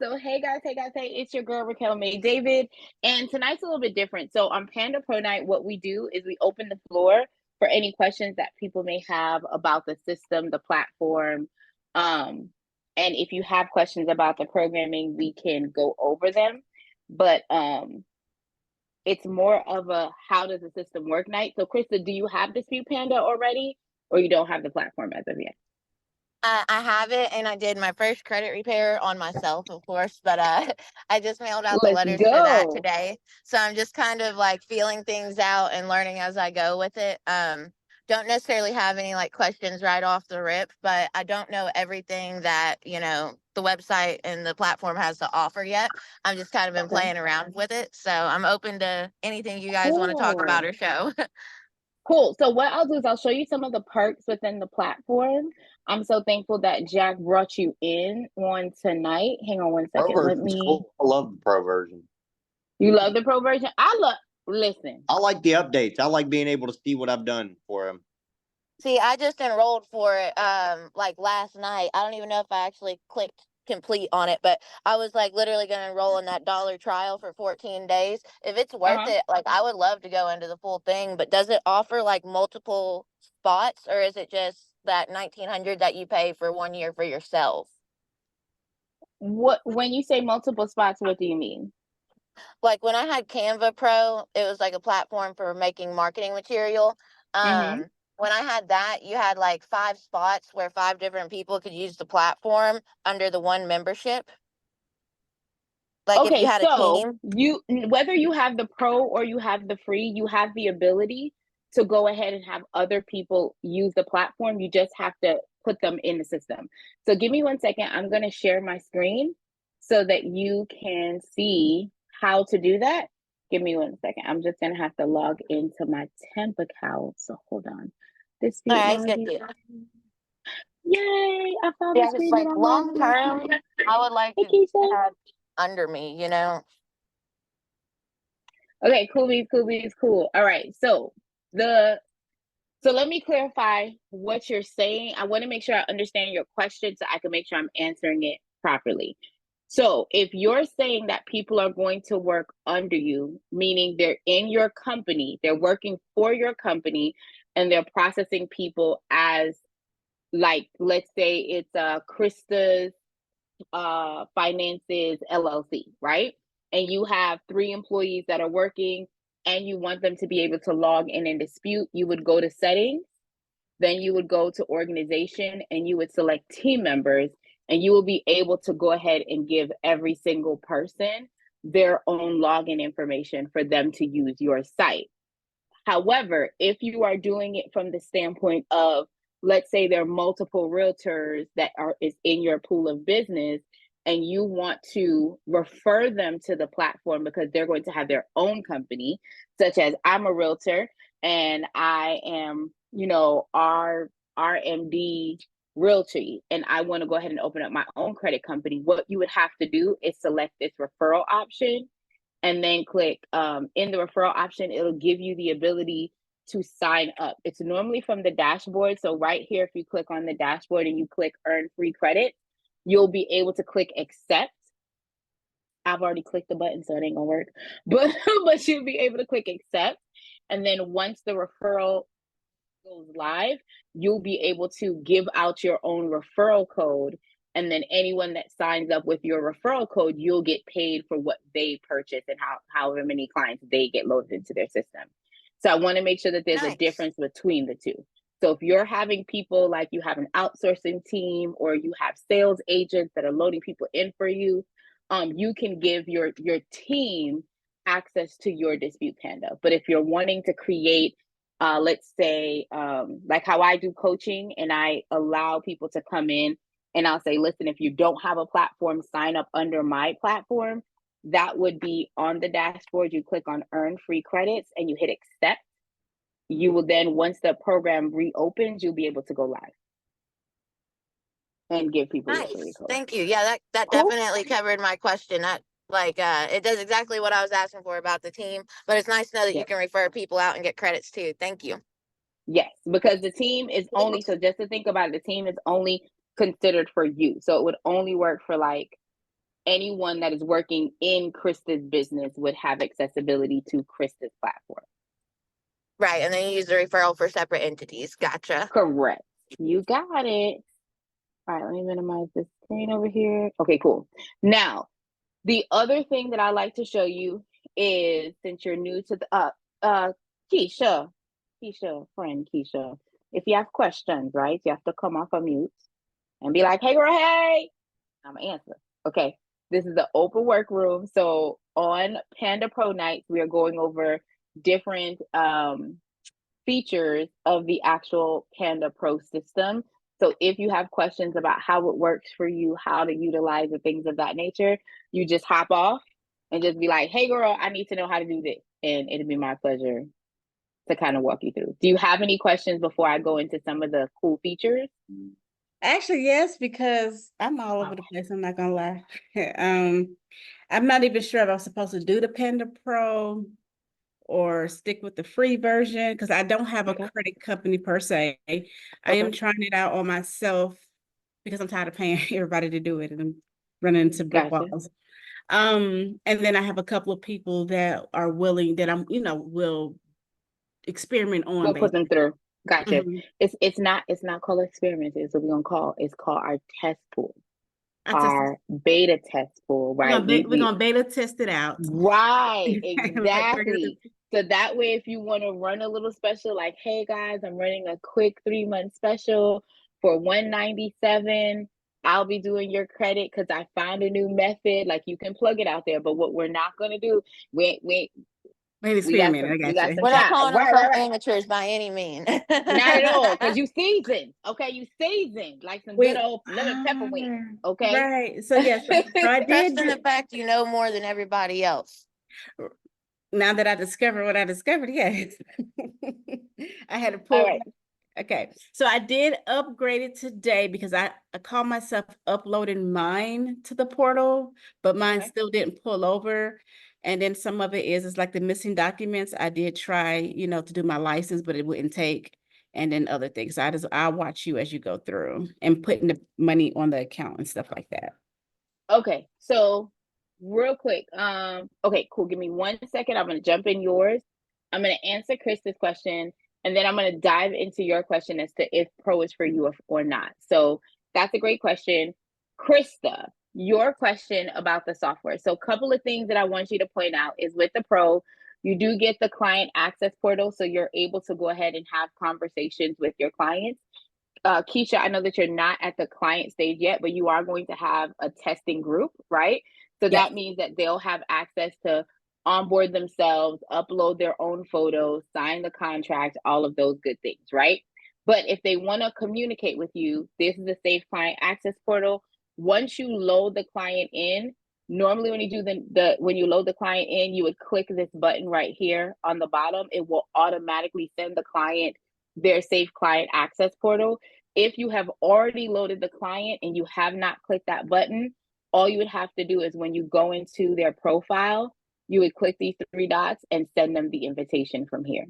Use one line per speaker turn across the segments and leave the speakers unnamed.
So hey, it's your girl Raquel May David, and tonight's a little bit different. So on Panda Pro Night, what we do is we open the floor for any questions that people may have about the system, the platform, um, and if you have questions about the programming, we can go over them. But it's more of a how does the system work night. So Krista, do you have Dispute Panda already, or you don't have the platform as of yet?
I have it, and I did my first credit repair on myself, of course, but I just mailed out the
Let's
letters for that
go.
today. So I'm just kind of like feeling things out and learning as I go with it. Don't necessarily have any like questions right off the rip, but I don't know everything that, the website and the platform has to offer yet. I've just kind of been
Okay.
playing around with it. So I'm open to anything you guys want to talk about
Cool.
or show.
Cool. So what I'll do is I'll show you some of the perks within the platform. I'm so thankful that Jack brought you in on tonight. Hang on one
Pro
second.
version's cool. I love the pro version.
You love the pro version? Listen.
I like the updates. I like being able to see what I've done for him.
See, I just enrolled for it like last night. I don't even know if I actually clicked complete on it, but I was like literally going to enroll in that dollar trial for 14 days. If it's worth
Uh-huh.
it, like I would love to go into the full thing, but does it offer like multiple spots, or is it just that 1900 that you pay for 1 year for yourself?
What when you say multiple spots, what do you mean?
Like when I had Canva Pro, it was like a platform for making marketing material.
Mm-hmm.
When I had that, you had like 5 spots where 5 different people could use the platform under the one membership. Like if you
Okay,
had a
so
team.
you whether you have the pro or you have the free, you have the ability to go ahead and have other people use the platform. You just have to put them in the system. So give me one second. I'm going to share my screen so that you can see how to do that. Give me one second. I'm just going to have to log into my temp account. So hold on.
All
Dispute
right, good
login.
deal.
Yay! I found the
Yeah, just
screen that
like
I'm
long
logging
term,
into.
I would like
Hey,
to
Keisha.
have under me.
Okay, cool beans, cool beans, cool. All right. The so let me clarify what you're saying. I want to make sure I understand your question so I can make sure I'm answering it properly. So if you're saying that people are going to work under you, meaning they're in your company, they're working for your company, and they're processing people as like let's say it's Krista's Finances LLC, right? And you have 3 employees that are working and you want them to be able to log in and dispute, you would go to settings, then you would go to organization and you would select team members, and you will be able to go ahead and give every single person their own login information for them to use your site. However, if you are doing it from the standpoint of, let's say there are multiple realtors that are is in your pool of business, and you want to refer them to the platform because they're going to have their own company, such as I'm a realtor and I am, RMD Realty, and I want to go ahead and open up my own credit company. What you would have to do is select this referral option and then click in the referral option. It'll give you the ability to sign up. It's normally from the dashboard. So right here, if you click on the dashboard and you click earn free credit, you'll be able to click accept. I've already clicked the button, so it ain't gonna work. But you'll be able to click accept. And then once the referral goes live, you'll be able to give out your own referral code. And then anyone that signs up with your referral code, you'll get paid for what they purchase and however many clients they get loaded into their system. So I want to make sure that there's a
Nice.
difference between the two. So if you're having people like you have an outsourcing team or you have sales agents that are loading people in for you, you can give your team access to your Dispute Panda. But if you're wanting to create let's say like how I do coaching and I allow people to come in and I'll say, listen, if you don't have a platform, sign up under my platform. That would be on the dashboard. You click on earn free credits and you hit accept. You will then, once the program reopens, you'll be able to go live and give people your free
Nice.
code.
Thank you. Yeah, that
Cool.
definitely covered my question. That like it does exactly what I was asking for about the team, but it's nice to know that you
Yes.
can refer people out and get credits too. Thank you.
Yes. Because the team is only, so just to think about it, the team is only considered for you. So it would only work for like anyone that is working in Krista's business would have accessibility to Krista's platform.
Right, and then you use the referral for separate entities. Gotcha.
Correct. You got it. All right, let me minimize this screen over here. Okay, cool. Now, the other thing that I like to show you is, since you're new to the Keisha, friend Keisha, if you have questions, right, you have to come off of mute and be like, hey girl, hey, I'm gonna answer. Okay, this is the open workroom. So on Panda Pro Nights, we are going over different features of the actual Panda Pro system. So if you have questions about how it works for you, how to utilize it, things of that nature, you just hop off and just be like, hey girl, I need to know how to do this. And it'll be my pleasure to kind of walk you through. Do you have any questions before I go into some of the cool features?
Actually, yes, because I'm all over the place. I'm not gonna lie. I'm not even sure if I'm supposed to do the Panda Pro or stick with the free version because I don't have a credit company per se. I am trying it out on myself because I'm tired of paying everybody to do it and I'm running into brick walls. And then I have a couple of people that are willing that I'm, will experiment on.
We'll put them through. Gotcha. It's not called experiments. It's what we're gonna call. It's called our test pool. Our beta test pool, right?
We're gonna beta test it out.
Right, exactly. So that way, if you want to run a little special, like, hey guys, I'm running a quick 3-month special for $197. I'll be doing your credit because I found a new method. Like, you can plug it out there. But what we're not gonna do, we got some
We're not calling ourselves
right.
amateurs by any means.
Not at all, because you seasoned. Okay, you seasoned like some good old lemon pepper wings. Okay.
Right. So yes, so I did.
Trust in the fact you know more than everybody else.
Now that I discovered what I discovered, yes. I had to pull.
All right.
Okay, so I did upgrade it today because I call myself uploading mine to the portal, but mine still didn't pull over. And then some of it is like the missing documents. I did try, to do my license, but it wouldn't take. And then other things. I'll watch you as you go through and putting the money on the account and stuff like that.
Okay, so real quick. Okay, cool. Give me 1 second. I'm gonna jump in yours. I'm gonna answer Krista's question, and then I'm gonna dive into your question as to if Pro is for you or not. So that's a great question. Krista, your question about the software. So a couple of things that I want you to point out is with the Pro, you do get the client access portal, so you're able to go ahead and have conversations with your clients. Keisha, I know that you're not at the client stage yet, but you are going to have a testing group, right? So that means that they'll have access to onboard themselves, upload their own photos, sign the contract, all of those good things, right? But if they want to communicate with you, this is a safe client access portal. Once you load the client in, normally when you do when you load the client in, you would click this button right here on the bottom. It will automatically send the client their safe client access portal. If you have already loaded the client and you have not clicked that button, all you would have to do is when you go into their profile, you would click these 3 dots and send them the invitation from here.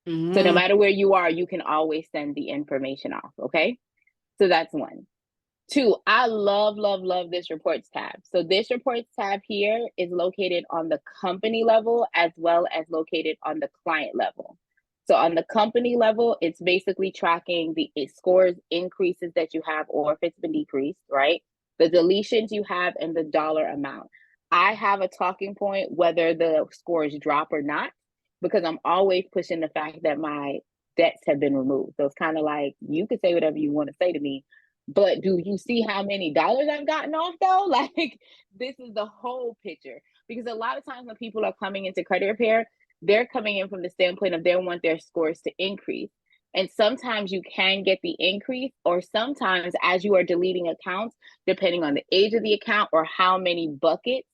So no matter where you are, you can always send the information off. Okay. So that's 1. 2, I love this reports tab. So this reports tab here is located on the company level as well as located on the client level. So on the company level, it's basically tracking the scores increases that you have, or if it's been decreased, right? The deletions you have and the dollar amount. I have a talking point whether the scores drop or not, because I'm always pushing the fact that my debts have been removed. So it's kind of like, you can say whatever you want to say to me, but do you see how many dollars I've gotten off though? Like, this is the whole picture. Because a lot of times when people are coming into credit repair, they're coming in from the standpoint of they want their scores to increase. And sometimes you can get the increase, or sometimes as you are deleting accounts, depending on the age of the account or how many buckets.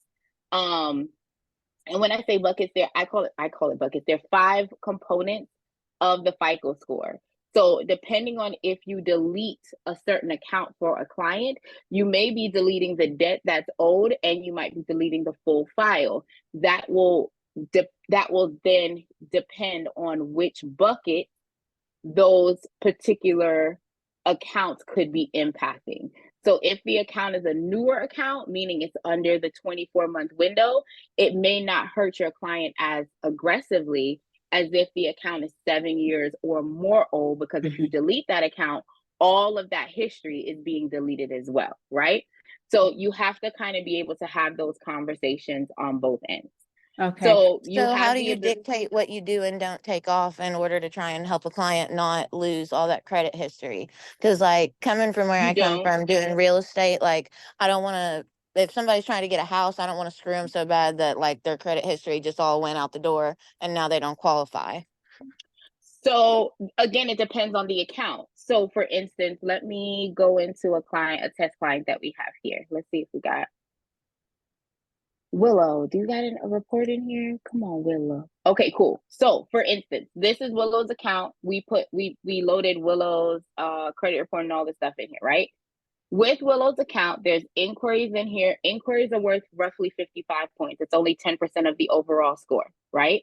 And when I say buckets, I call it buckets. There are 5 components of the FICO score. So depending on if you delete a certain account for a client, you may be deleting the debt that's owed, and you might be deleting the full file. That will then depend on which bucket those particular accounts could be impacting. So if the account is a newer account, meaning it's under the 24-month window, it may not hurt your client as aggressively as if the account is 7 years or more old, because if you delete that account, all of that history is being deleted as well, right? So you have to kind of be able to have those conversations on both ends.
Okay.
So you
So how
have
do
the
you
ability.
dictate what you do and don't take off in order to try and help a client not lose all that credit history? Because like coming from where
You
I come
don't.
from doing real estate, like I don't want to, if somebody's trying to get a house, I don't want to screw them so bad that like their credit history just all went out the door and now they don't qualify.
So again, it depends on the account. So for instance, let me go into a test client that we have here. Let's see if we got Willow. Do you got a report in here? Come on, Willow. Okay, cool. So for instance, this is Willow's account. We loaded Willow's credit report and all this stuff in here, right? With Willow's account, there's inquiries in here. Inquiries are worth roughly 55 points. It's only 10% of the overall score, right?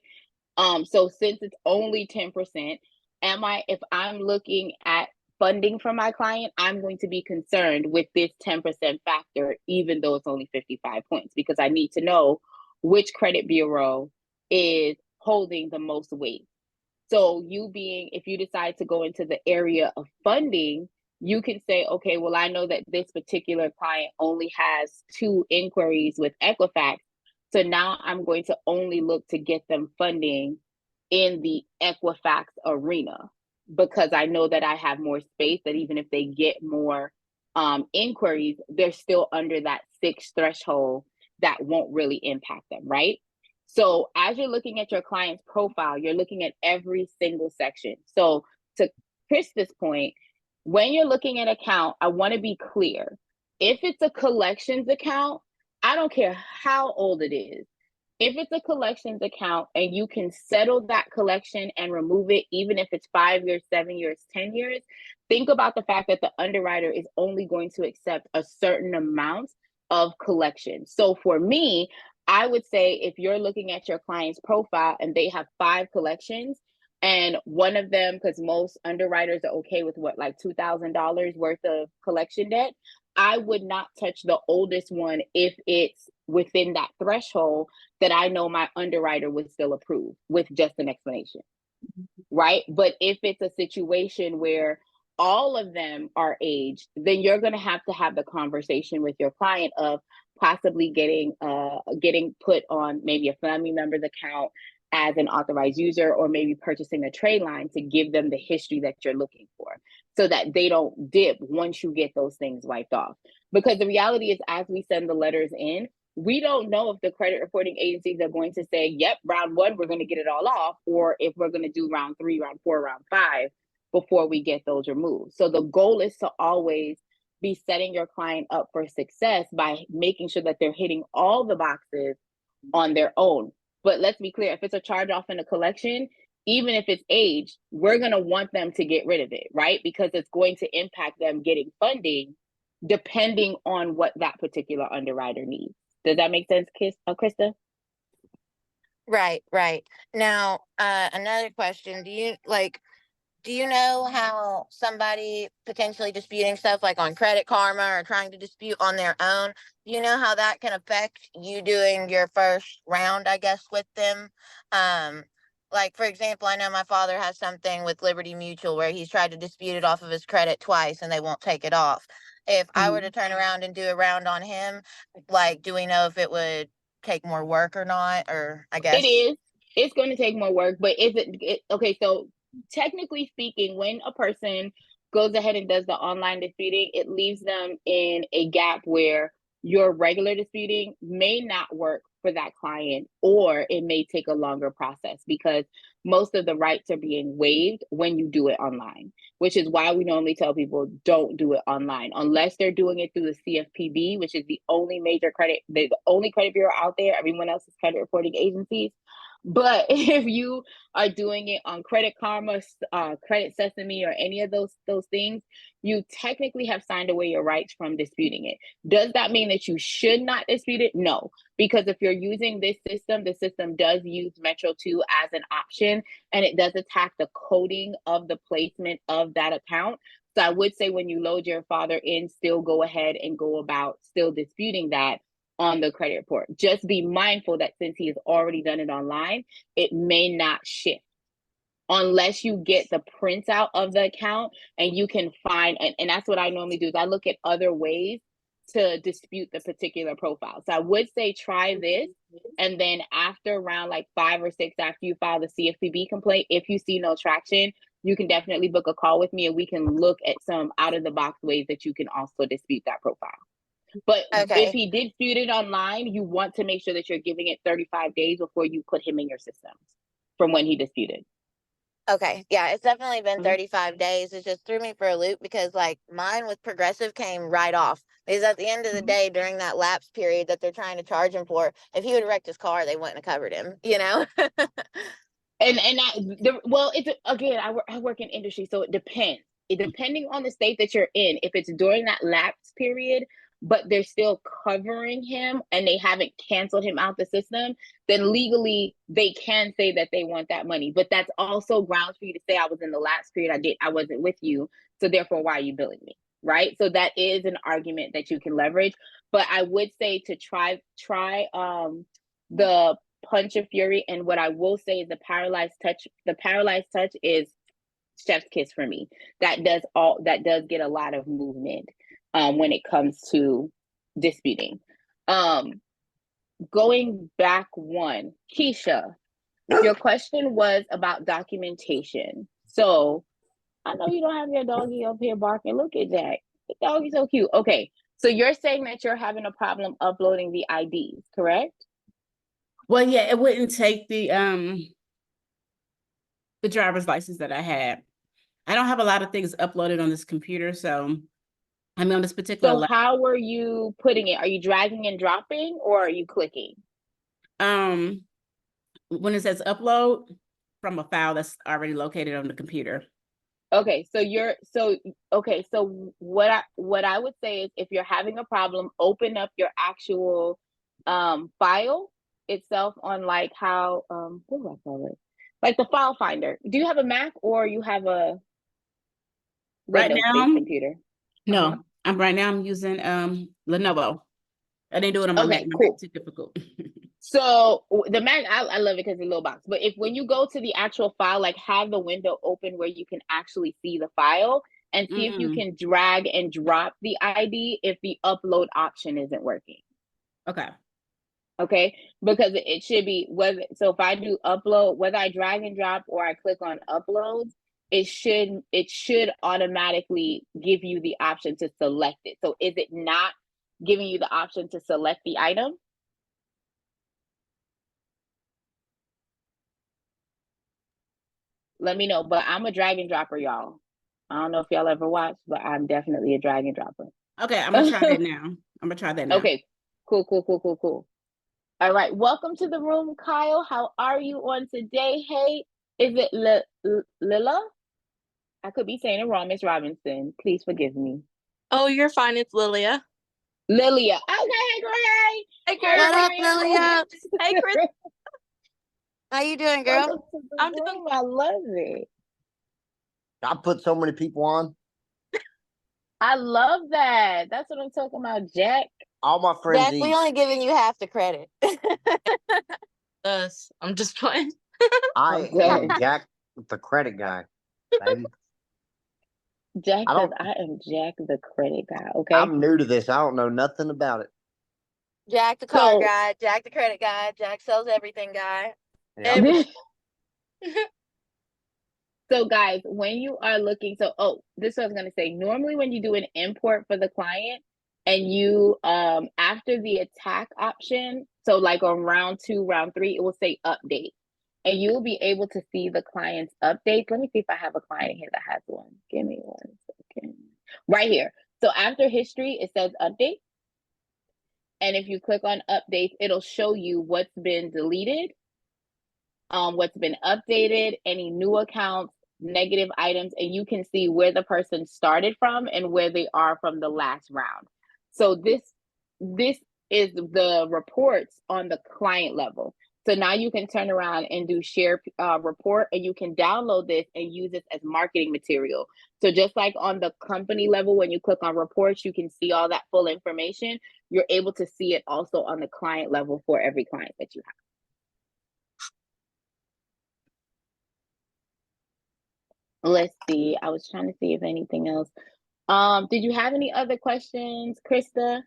So since it's only 10%, if I'm looking at funding from my client, I'm going to be concerned with this 10% factor, even though it's only 55 points, because I need to know which credit bureau is holding the most weight. So if you decide to go into the area of funding, you can say, okay, well, I know that this particular client only has 2 inquiries with Equifax. So now I'm going to only look to get them funding in the Equifax arena, because I know that I have more space, that even if they get more inquiries, they're still under that 6 threshold that won't really impact them, right? So as you're looking at your client's profile, you're looking at every single section. So to Krista's point, when you're looking at account, I want to be clear. If it's a collections account, I don't care how old it is. If it's a collections account and you can settle that collection and remove it, even if it's 5 years, 7 years, 10 years, think about the fact that the underwriter is only going to accept a certain amount of collection. So for me, I would say if you're looking at your client's profile and they have 5 collections, and one of them, because most underwriters are okay with what, like $2,000 worth of collection debt, I would not touch the oldest one if it's within that threshold that I know my underwriter would still approve with just an explanation, right? But if it's a situation where all of them are aged, then you're going to have the conversation with your client of possibly getting put on maybe a family member's account as an authorized user, or maybe purchasing a trade line to give them the history that you're looking for, so that they don't dip once you get those things wiped off. Because the reality is, as we send the letters in, we don't know if the credit reporting agencies are going to say, yep, round 1, we're going to get it all off, or if we're going to do round 3, round 4, round 5 before we get those removed. So the goal is to always be setting your client up for success by making sure that they're hitting all the boxes on their own. But let's be clear, if it's a charge off in a collection, even if it's aged, we're going to want them to get rid of it, right? Because it's going to impact them getting funding depending on what that particular underwriter needs. Does that make sense, Krista?
Right, right. Now, another question, do you know how somebody potentially disputing stuff like on Credit Karma or trying to dispute on their own, do you know how that can affect you doing your first round, I guess, with them? Like, for example, I know my father has something with Liberty Mutual where he's tried to dispute it off of his credit twice and they won't take it off. If I were to turn around and do a round on him, like, do we know if it would take more work or not? Or I
It
guess.
is. It's going to take more work, but okay? So technically speaking, when a person goes ahead and does the online disputing, it leaves them in a gap where your regular disputing may not work for that client, or it may take a longer process, because most of the rights are being waived when you do it online, which is why we normally tell people don't do it online unless they're doing it through the CFPB, which is the only the only credit bureau out there. Everyone else is credit reporting agencies. But if you are doing it on Credit Karma, Credit Sesame, or any of those things, you technically have signed away your rights from disputing it. Does that mean that you should not dispute it? No, because if you're using this system, the system does use Metro 2 as an option, and it does attack the coding of the placement of that account. So I would say when you load your father in, still go ahead and go about still disputing that on the credit report. Just be mindful that since he has already done it online, it may not shift unless you get the printout of the account and you can find, and that's what I normally do, is I look at other ways to dispute the particular profile. So I would say try this, and then after around like 5 or 6 after you file the CFPB complaint, if you see no traction, you can definitely book a call with me and we can look at some out of the box ways that you can also dispute that profile. But
Okay.
if he did dispute it online, you want to make sure that you're giving it 35 days before you put him in your systems from when he disputed.
Okay. Yeah, it's definitely been
Mhm.
35 days. It just threw me for a loop because like mine with Progressive came right off. Because at the end of the
Mhm.
day, during that lapse period that they're trying to charge him for, if he would have wrecked his car, they wouldn't have covered him, you know?
Well, it's again, I work in industry, so it depends. Depending on the state that you're in, if it's during that lapse period, but they're still covering him and they haven't canceled him out the system, then legally they can say that they want that money. But that's also grounds for you to say, I was in the lapse period, I wasn't with you, so therefore why are you billing me? Right? So that is an argument that you can leverage. But I would say to try the punch of fury. And what I will say is the paralyzed touch is chef's kiss for me. That does get a lot of movement when it comes to disputing. Going back one, Keisha, your question was about documentation. So I know you don't have your doggy up here barking. Look at Jack. The doggy's so cute. Okay. So you're saying that you're having a problem uploading the IDs, correct?
Well, yeah, it wouldn't take the driver's license that I had. I don't have a lot of things uploaded on this computer, so I mean on this particular
So how are you putting it? Are you dragging and dropping or are you clicking?
When it says upload from a file that's already located on the computer.
Okay, so what I would say is if you're having a problem, open up your actual file itself on like how what do I call it? Like the file finder. Do you have a Mac or you have a
Right
Windows-based
now,
computer?
no, right now I'm using Lenovo. I didn't do it on my Mac.
Okay,
My
cool.
Mac's too difficult.
So the Mac, I love it because it's a little box. But if when you go to the actual file, like have the window open where you can actually see the file and see if you can drag and drop the ID if the upload option isn't working.
Okay.
Okay, because it should be so if I do upload, whether I drag and drop or I click on uploads, it should automatically give you the option to select it. So is it not giving you the option to select the item? Let me know. But I'm a drag and dropper, y'all. I don't know if y'all ever watched, but I'm definitely a drag and dropper.
Okay, I'm gonna try that now.
Okay, cool. All right, welcome to the room, Kyle. How are you on today? Hey, is it Lila? I could be saying it wrong, Miss Robinson. Please forgive me.
Oh, you're fine. It's Lilia.
Lilia. Okay, hey, girl, hey.
Hey, girl.
What up, Lilia?
Hey, Chris.
How you doing, girl?
Welcome to the
I'm
room.
doing.
I love it.
I put so many people on.
I love that. That's what I'm talking about, Jack.
All my friends
Jack,
eat.
we only giving you half the credit.
I'm just playing.
I
Okay.
am Jack, the credit guy. Baby.
Jack
I
says,
don't.
I am Jack the credit guy. Okay.
I'm new to this. I don't know nothing about it.
Jack the car guy, Jack the credit guy, Jack sells everything guy.
Yeah.
So guys, when you are looking, this is what I was gonna say. Normally when you do an import for the client and you after the attack option, so like on round 2, round 3, it will say update. And you'll be able to see the client's updates. Let me see if I have a client here that has one. Give me 1 second. Right here. So after history, it says update. And if you click on updates, it'll show you what's been deleted, what's been updated, any new accounts, negative items, and you can see where the person started from and where they are from the last round. So this is the reports on the client level. So now you can turn around and do share report, and you can download this and use this as marketing material. So just like on the company level, when you click on reports, you can see all that full information. You're able to see it also on the client level for every client that you have. Let's see. I was trying to see if anything else. Did you have any other questions, Krista?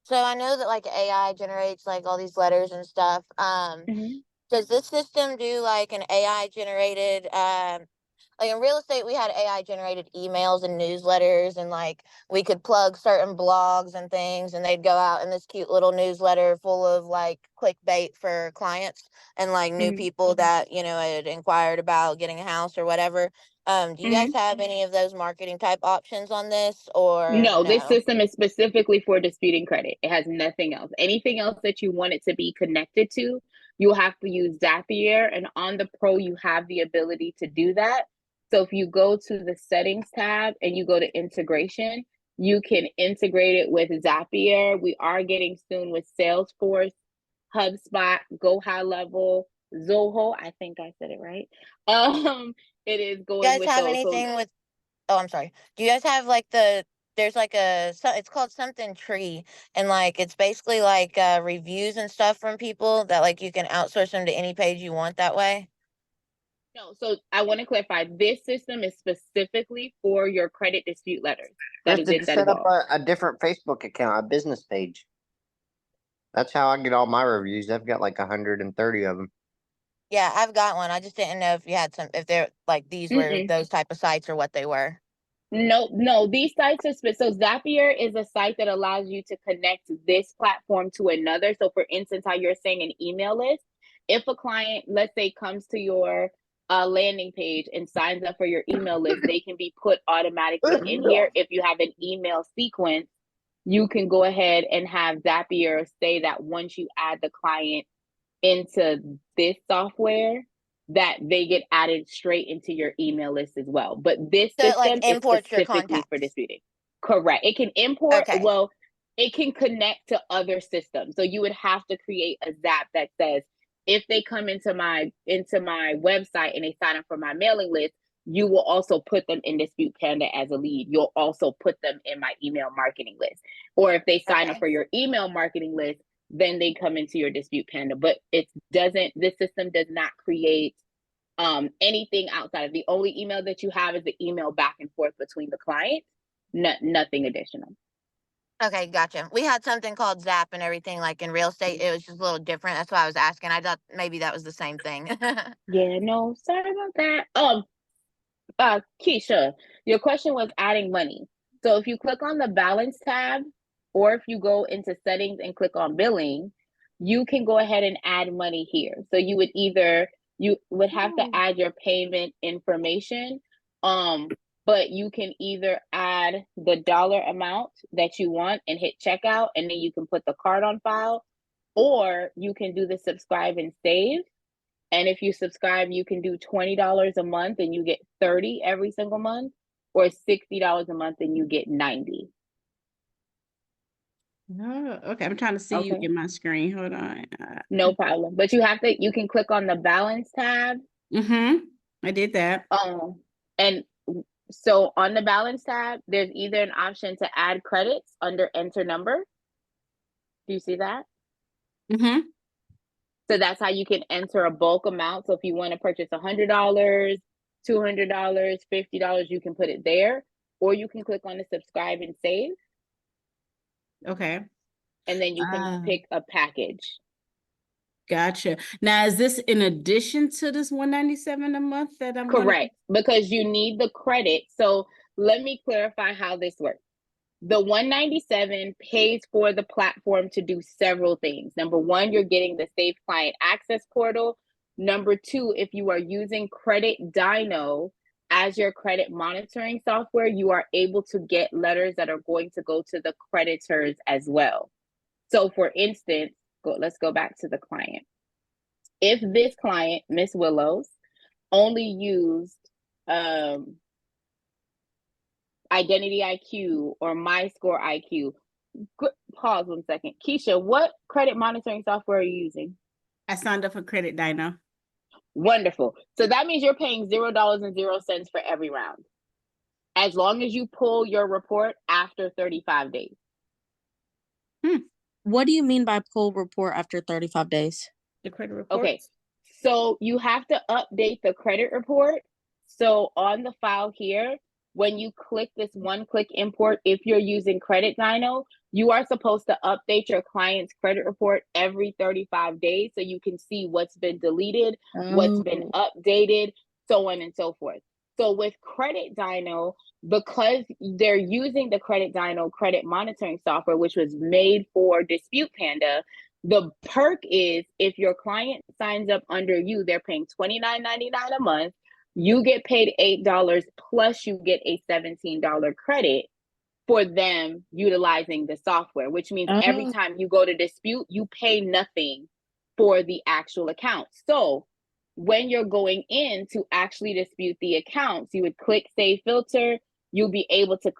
So I know that like AI generates like all these letters and stuff. Does this system do like an AI generated like in real estate we had AI generated emails and newsletters, and like we could plug certain blogs and things and they'd go out in this cute little newsletter full of like clickbait for clients and like new people that, you know, had inquired about getting a house or whatever. Do you guys have any of those marketing type options on this, or
No, this
no?
system is specifically for disputing credit. It has nothing else. Anything else that you want it to be connected to, you'll have to use Zapier. And on the Pro, you have the ability to do that. So if you go to the settings tab and you go to integration, you can integrate it with Zapier. We are getting soon with Salesforce, HubSpot, Go High Level, Zoho. I think I said it right. It is
You
going
guys
with
have
those. So
anything with, oh, I'm sorry. Do you guys have like there's like it's called something tree, and like it's basically like reviews and stuff from people that like you can outsource them to any page you want that way?
no, so I want to clarify, this system is specifically for your credit dispute letters. That is
Krista,
it,
just
that is
set up
all.
a different Facebook account, a business page. That's how I get all my reviews. I've got like 130 of them.
Yeah, I've got one. I just didn't know if you had some, if they're like these were
Mm-mm.
those type of sites or what they were.
No, these sites are so Zapier is a site that allows you to connect this platform to another. So for instance, how you're saying an email list, if a client, let's say, comes to your landing page and signs up for your email list, they can be put automatically in here. If you have an email sequence, you can go ahead and have Zapier say that once you add the client into this software, that they get added straight into your email list as well. But this
So it like
system is
imports your
specifically for
contacts.
disputing. Correct. It can import,
Okay.
well, it can connect to other systems. So you would have to create a Zap that says, if they come into my website and they sign up for my mailing list, you will also put them in Dispute Panda as a lead. You'll also put them in my email marketing list. Or if they sign up
Okay.
for your email marketing list, then they come into your Dispute Panda. But this system does not create anything outside of the only email that you have is the email back and forth between the client, nothing additional.
Okay, gotcha. We had something called Zap and everything like in real estate. It was just a little different. That's why I was asking. I thought maybe that was the same thing.
Yeah, no, sorry about that. Keisha, your question was adding money. So if you click on the balance tab, or if you go into settings and click on billing, you can go ahead and add money here. So you would have to add your payment information. But you can either add the dollar amount that you want and hit checkout, and then you can put the card on file, or you can do the subscribe and save. And if you subscribe, you can do $20 a month and you get 30 every single month, or $60 a month and you get 90.
Oh, okay. I'm trying to see you
Okay,
in my screen. Hold on.
no problem. But you can click on the balance tab.
I did that.
And so on the balance tab, there's either an option to add credits under enter number. Do you see that? So that's how you can enter a bulk amount. So if you want to purchase $100, $200, $50, you can put it there, or you can click on the subscribe and save,
Okay.
and then you can pick a package.
Gotcha. Now, is this in addition to this $197 a month that I'm gonna?
Correct, because you need the credit. So let me clarify how this works. The $197 pays for the platform to do several things. Number one, you're getting the Safe Client Access portal. Number two, if you are using Credit Dino as your credit monitoring software, you are able to get letters that are going to go to the creditors as well. So for instance, let's go back to the client. If this client, Miss Willows, only used Identity IQ or My Score IQ, Pause 1 second. Keisha, what credit monitoring software are you using?
I signed up for Credit Dino.
Wonderful. So that means you're paying $0.00 for every round, as long as you pull your report after 35 days.
What do you mean by pull report after 35 days?
The credit report.
Okay, so you have to update the credit report. So on the file here, when you click this one-click import, if you're using Credit Dino, you are supposed to update your client's credit report every 35 days so you can see what's been deleted, what's been updated, so on and so forth. So with Credit Dino, because they're using the Credit Dino credit monitoring software, which was made for Dispute Panda, the perk is if your client signs up under you, they're paying $29.99 a month. You get paid $8 plus you get a $17 credit for them utilizing the software, which means every time you go to dispute, you pay nothing for the actual account. So when you're going in to actually dispute the accounts, you would click Save Filter. You'll be able to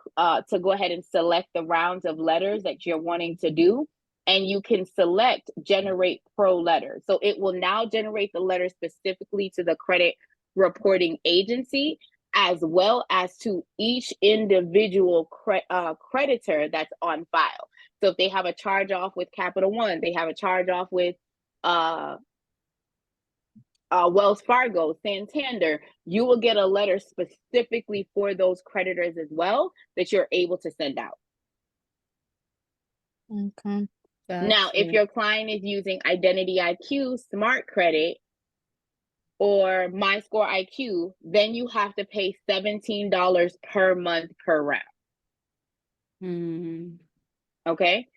go ahead and select the rounds of letters that you're wanting to do. And you can select Generate Pro Letter. So it will now generate the letter specifically to the credit reporting agency, as well as to each individual creditor that's on file. So if they have a charge off with Capital One, they have a charge off with Wells Fargo, Santander, you will get a letter specifically for those creditors as well that you're able to send out.
Okay.
Now, if your client is using Identity IQ, Smart Credit, or My Score IQ, then you have to pay $17 per month per round. Okay.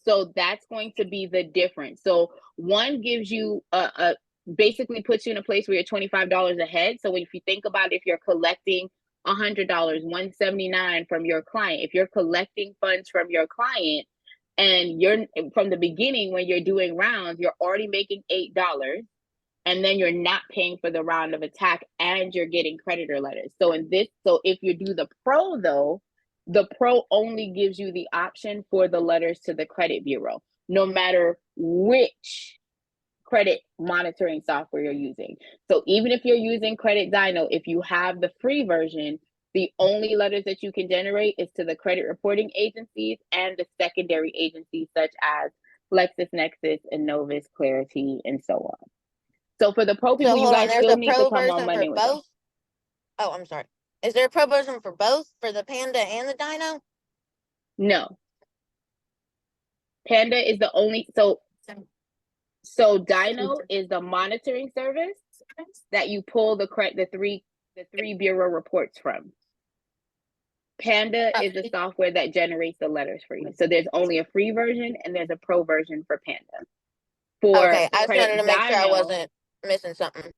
So that's going to be the difference. So one gives you basically puts you in a place where you're $25 ahead. So if you think about if you're collecting $100, $179 from your client, if you're collecting funds from your client and you're from the beginning when you're doing rounds, you're already making $8, and then you're not paying for the round of attack and you're getting creditor letters. So if you do the pro though, the pro only gives you the option for the letters to the credit bureau, no matter which credit monitoring software you're using. So even if you're using Credit Dino, if you have the free version, the only letters that you can generate is to the credit reporting agencies and the secondary agencies such as LexisNexis, Innovis, Clarity, and so on. So for the pro people, you guys still need to come on Monday with us.
Oh, I'm sorry. Is there a pro version for both, for the Panda and the Dino?
No. Panda is the only, so Dino is the monitoring service that you pull the three bureau reports from. Panda is the software that generates the letters for you. So there's only a free version and there's a pro version for Panda.
Okay, I just wanted to make sure I wasn't missing something.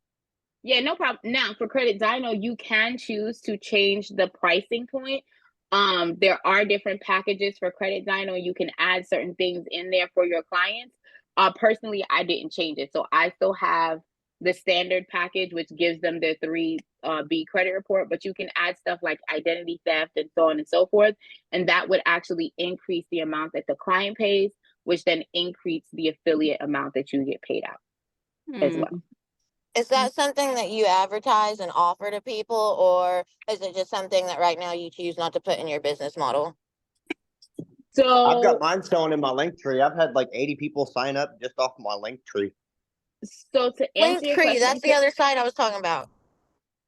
Yeah, no problem. Now for Credit Dino, you can choose to change the pricing point. There are different packages for Credit Dino. You can add certain things in there for your clients. Personally, I didn't change it. So I still have the standard package, which gives them their 3B credit report, but you can add stuff like identity theft and so on and so forth. And that would actually increase the amount that the client pays, which then increase the affiliate amount that you get paid out as well.
Is that something that you advertise and offer to people, or is it just something that right now you choose not to put in your business model?
So
I've got mine showing in my link tree. I've had like 80 people sign up just off my link tree.
So to answer your question,
that's the other side I was talking about.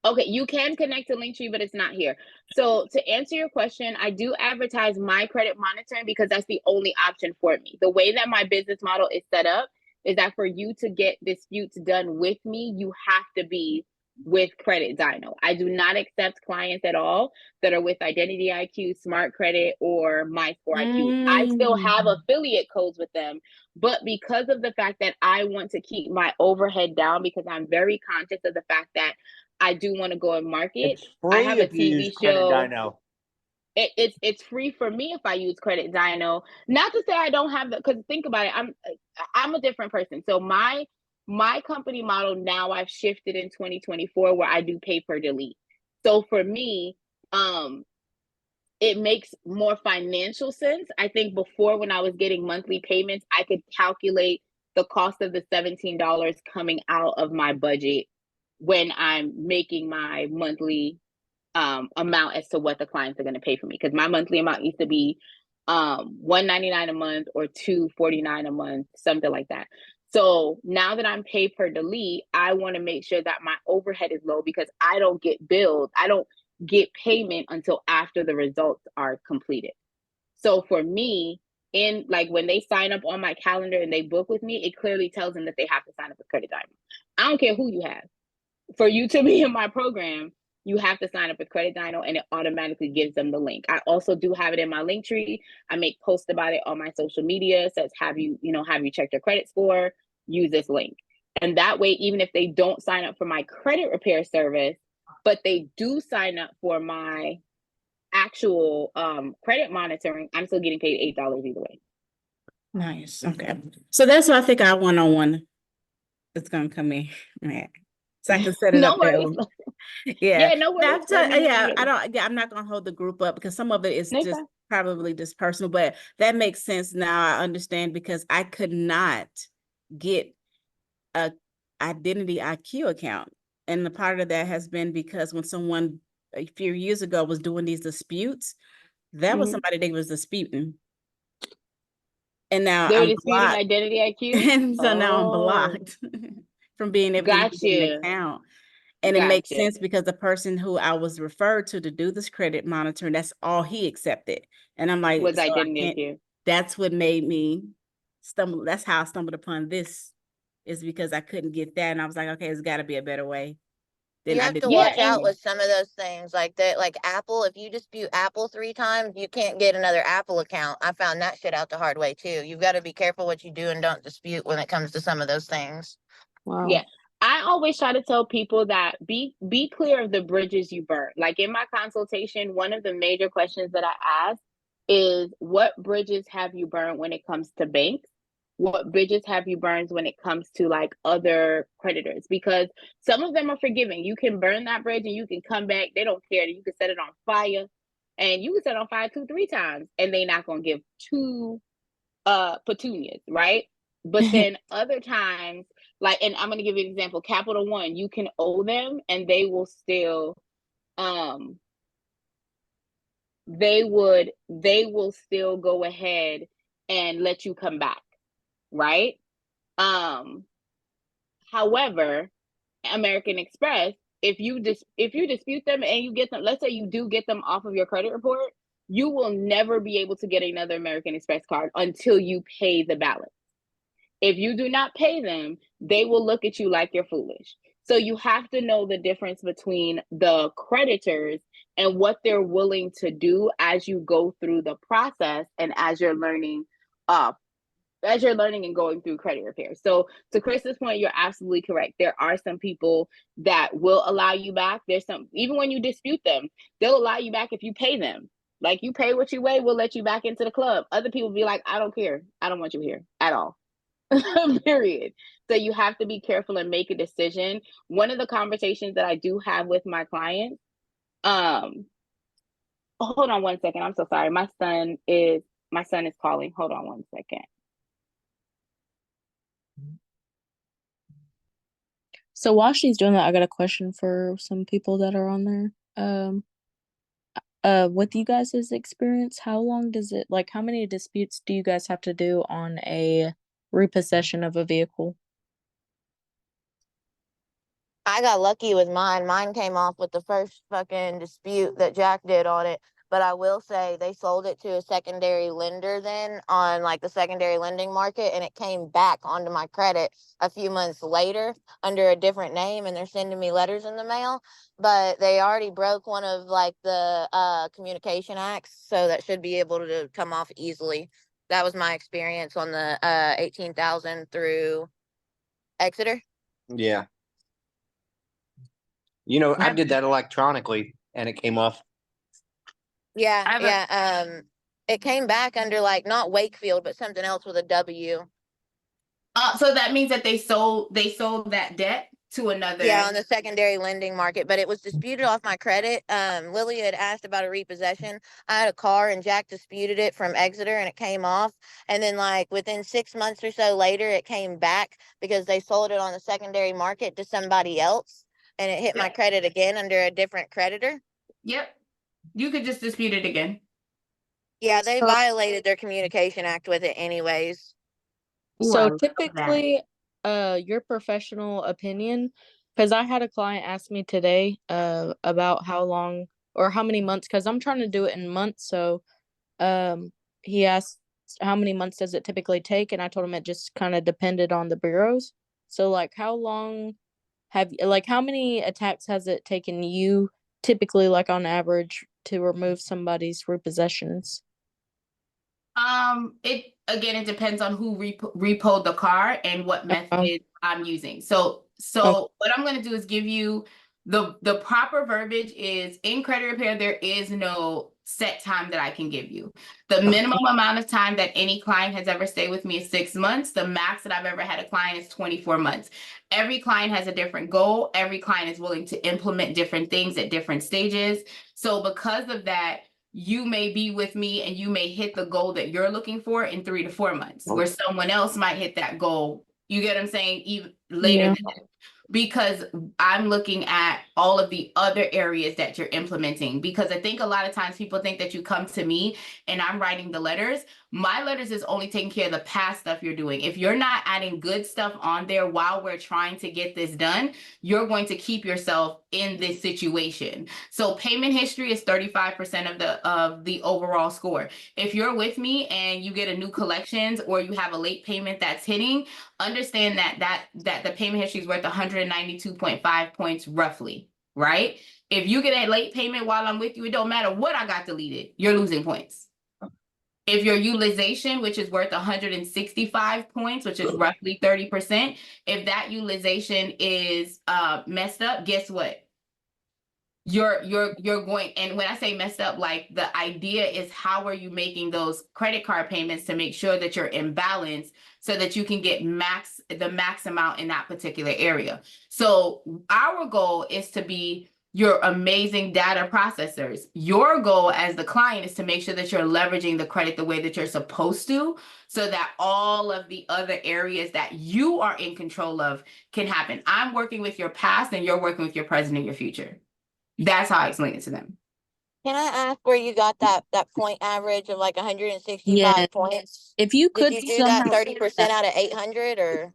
Okay, you can connect to Linktree, but it's not here. So to answer your question, I do advertise my credit monitoring because that's the only option for me. The way that my business model is set up is that for you to get disputes done with me, you have to be with Credit Dino. I do not accept clients at all that are with Identity IQ, Smart Credit, or My Score IQ. I still have affiliate codes with them, but because of the fact that I want to keep my overhead down, because I'm very conscious of the fact that I do want to go and market.
It's free
I have a
if you
TV
use Credit
show.
Dino.
It's free for me if I use Credit Dino. Not to say I don't have because think about it. I'm a different person. So my company model now I've shifted in 2024 where I do pay per delete. So for me, it makes more financial sense. I think before, when I was getting monthly payments, I could calculate the cost of the $17 coming out of my budget when I'm making my monthly amount as to what the clients are going to pay for me, because my monthly amount used to be $199 a month or $249 a month, something like that. So now that I'm paid per delete, I want to make sure that my overhead is low, because I don't get billed. I don't get payment until after the results are completed. So for me, in like when they sign up on my calendar and they book with me, it clearly tells them that they have to sign up with Credit Diamond. I don't care who you have. For you to be in my program, you have to sign up with Credit Dino, and it automatically gives them the link. I also do have it in my link tree. I make posts about it on my social media. It says, have you checked your credit score? Use this link. And that way, even if they don't sign up for my credit repair service, but they do sign up for my actual credit monitoring, I'm still getting paid $8 either way.
Nice. Okay. So that's what I think our one-on-one is gonna come in. Yeah. So I can set it
No
up that
worries.
way. Yeah.
Yeah, no worries. Let me know when you're ready.
I'm not gonna hold the group up because some of it is
No,
just probably just personal, but that makes sense now. I understand, because I could not get a identity IQ account. And the part of that has been because when someone a few years ago was doing these disputes, that was somebody they was disputing. And now
They were
I'm
disputing
blocked.
identity IQ.
And so now I'm
Oh,
blocked from being able to use an
gotcha.
account. And it makes
Gotcha.
sense because the person who I was referred to do this credit monitoring, that's all he accepted. And I'm like,
Was
so I
identity
can't,
IQ.
that's what made me stumble. That's how I stumbled upon this, is because I couldn't get that. And I was like, okay, there's got to be a better way. Then
You
I
have to
didn't.
Yeah,
watch
and
out with some of those things like that, like Apple. If you dispute Apple 3 times, you can't get another Apple account. I found that shit out the hard way too. You've got to be careful what you do and don't dispute when it comes to some of those things.
Wow.
yeah, I always try to tell people that be clear of the bridges you burn. Like in my consultation, one of the major questions that I ask is, what bridges have you burned when it comes to banks? What bridges have you burned when it comes to like other creditors? Because some of them are forgiving. You can burn that bridge and you can come back. They don't care. You can set it on fire, and you can set it on fire 2-3 times, and they're not gonna give two petunias, right? But then other times, like, and I'm gonna give you an example, Capital One, you can owe them and they will still they will still go ahead and let you come back, right? However, American Express, if you dispute them and you get them, let's say you do get them off of your credit report, you will never be able to get another American Express card until you pay the balance. If you do not pay them, they will look at you like you're foolish. So you have to know the difference between the creditors and what they're willing to do as you go through the process and as you're learning and going through credit repair. So to Chris's point, you're absolutely correct. There are some people that will allow you back. There's some, even when you dispute them, they'll allow you back if you pay them. Like, you pay what you weigh, we'll let you back into the club. Other people be like, I don't care. I don't want you here at all. Period. So you have to be careful and make a decision. One of the conversations that I do have with my clients, hold on one second. I'm so sorry. My son is calling. Hold on one second.
So while she's doing that, I got a question for some people that are on there. With you guys' experience, how long does it, like, how many disputes do you guys have to do on a repossession of a vehicle?
I got lucky with mine. Mine came off with the first fucking dispute that Jack did on it. But I will say they sold it to a secondary lender then on like the secondary lending market, and it came back onto my credit a few months later under a different name, and they're sending me letters in the mail. But they already broke one of like the communication acts, so that should be able to come off easily. That was my experience on the 18,000 through Exeter.
Yeah. You know, I did that electronically and it came off.
Yeah. It came back under like not Wakefield, but something else with a W.
So that means that they sold that debt.
to another.
Yeah, on the secondary lending market, but it was disputed off my credit. Lily had asked about a repossession. I had a car and Jack disputed it from Exeter and it came off. And then like within 6 months or so later, it came back because they sold it on the secondary market to somebody else and it hit my credit again under a different creditor.
Yep. You could just dispute it again.
Yeah, they violated their communication act with it anyways.
Ooh, I
So
love that.
typically, your professional opinion, because I had a client ask me today, about how long or how many months, because I'm trying to do it in months. So, he asked how many months does it typically take, and I told him it just kind of depended on the bureaus. So, like, how long how many attacks has it taken you typically, like on average, to remove somebody's repossessions?
It depends on who repoed the car and what method I'm using. So what I'm going to do is give you the proper verbiage is in credit repair. There is no set time that I can give you. The minimum amount of time that any client has ever stayed with me is 6 months. The max that I've ever had a client is 24 months. Every client has a different goal. Every client is willing to implement different things at different stages. So because of that, you may be with me and you may hit the goal that you're looking for in 3 to 4 months, where someone else might hit that goal. You get what I'm saying? Even later than that. Because I'm looking at all of the other areas that you're implementing. Because I think a lot of times people think that you come to me and I'm writing the letters. My letters is only taking care of the past stuff you're doing. If you're not adding good stuff on there while we're trying to get this done, you're going to keep yourself in this situation. So payment history is 35% of the overall score. If you're with me and you get a new collections or you have a late payment that's hitting, understand that the payment history is worth 192.5 points roughly, right? If you get a late payment while I'm with you, it don't matter what I got deleted, you're losing points. If your utilization, which is worth 165 points, which is roughly 30%, if that utilization is messed up, guess what? You're going, and when I say messed up, like the idea is how are you making those credit card payments to make sure that you're in balance so that you can get the max amount in that particular area. So our goal is to be your amazing data processors. Your goal as the client is to make sure that you're leveraging the credit the way that you're supposed to, so that all of the other areas that you are in control of can happen. I'm working with your past and you're working with your present and your future. That's how I explain it to them.
Can I ask where you got that point average of like 165
Yeah.
points?
If you could
Did you do that
somehow
30% out of 800 or?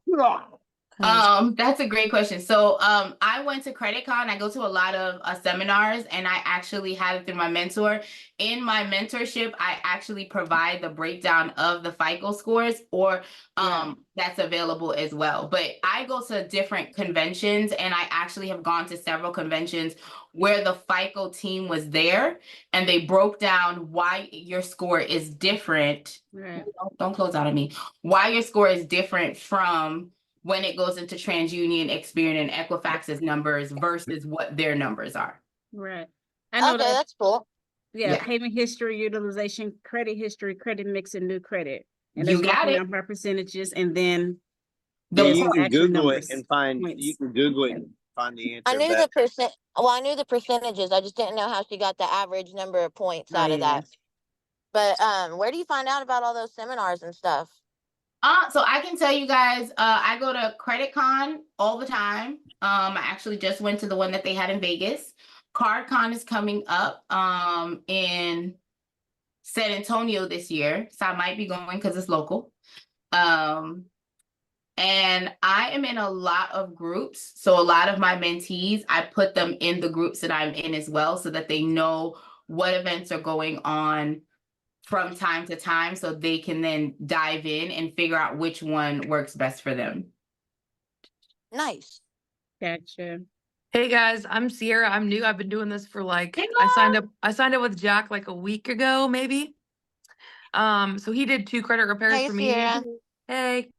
That's a great question. So I went to CreditCon. I go to a lot of seminars, and I actually had it through my mentor. In my mentorship, I actually provide the breakdown of the FICO scores, or that's available as well. But I go to different conventions, and I actually have gone to several conventions where the FICO team was there, and they broke down why your score is different.
Right.
Don't close out on me. Why your score is different from when it goes into TransUnion, Experian, and Equifax's numbers versus what their numbers are.
Right. I know
Okay,
that.
that's cool.
Yeah, payment history, utilization, credit history, credit mix, and new credit. And
You
it's
got
broken
it.
down by percentages, and then
Yeah,
there's
you can
actual
Google
numbers,
it and find.
points.
You can Google it and find the
I
answer.
knew
But
I knew the percentages. I just didn't know how she got the average number of points
Oh,
out of
yeah.
that. But where do you find out about all those seminars and stuff?
So I can tell you guys, I go to CreditCon all the time. I actually just went to the one that they had in Vegas. CardCon is coming up in San Antonio this year, so I might be going because it's local. And I am in a lot of groups. So a lot of my mentees, I put them in the groups that I'm in as well, so that they know what events are going on from time to time, so they can then dive in and figure out which one works best for them.
Nice.
Gotcha.
Hey guys, I'm Sierra. I'm new. I've been doing this for like
Hey,
I signed up with Jack like a week ago, maybe. So he did 2 credit repairs
Hey,
for me.
Sierra.
Hey.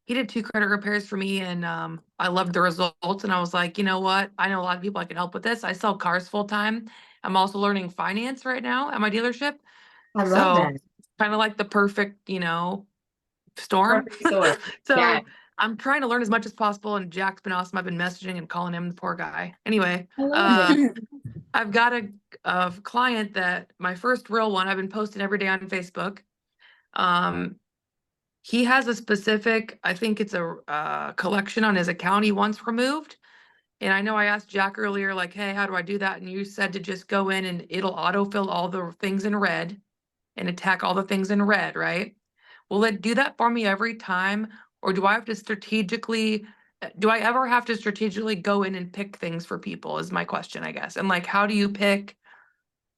He did 2 credit repairs for me, and I loved the results, and I was like, you know what? I know a lot of people I can help with this. I sell cars full time. I'm also learning finance right now at my dealership.
I love
So
that.
kind of like the perfect, storm.
Perfect story.
So
Got it.
I'm trying to learn as much as possible, and Jack's been awesome. I've been messaging and calling him, the poor guy. Anyway,
I love it.
I've got a client that my first real one, I've been posting every day on Facebook. He has a specific, I think it's a collection on his account he wants removed. And I know I asked Jack earlier, like, hey, how do I do that? And you said to just go in and it'll autofill all the things in red and attack all the things in red, right? Will it do that for me every time? Or do I have to strategically, do I ever have to strategically go in and pick things for people is my question, I guess. And like, how do you pick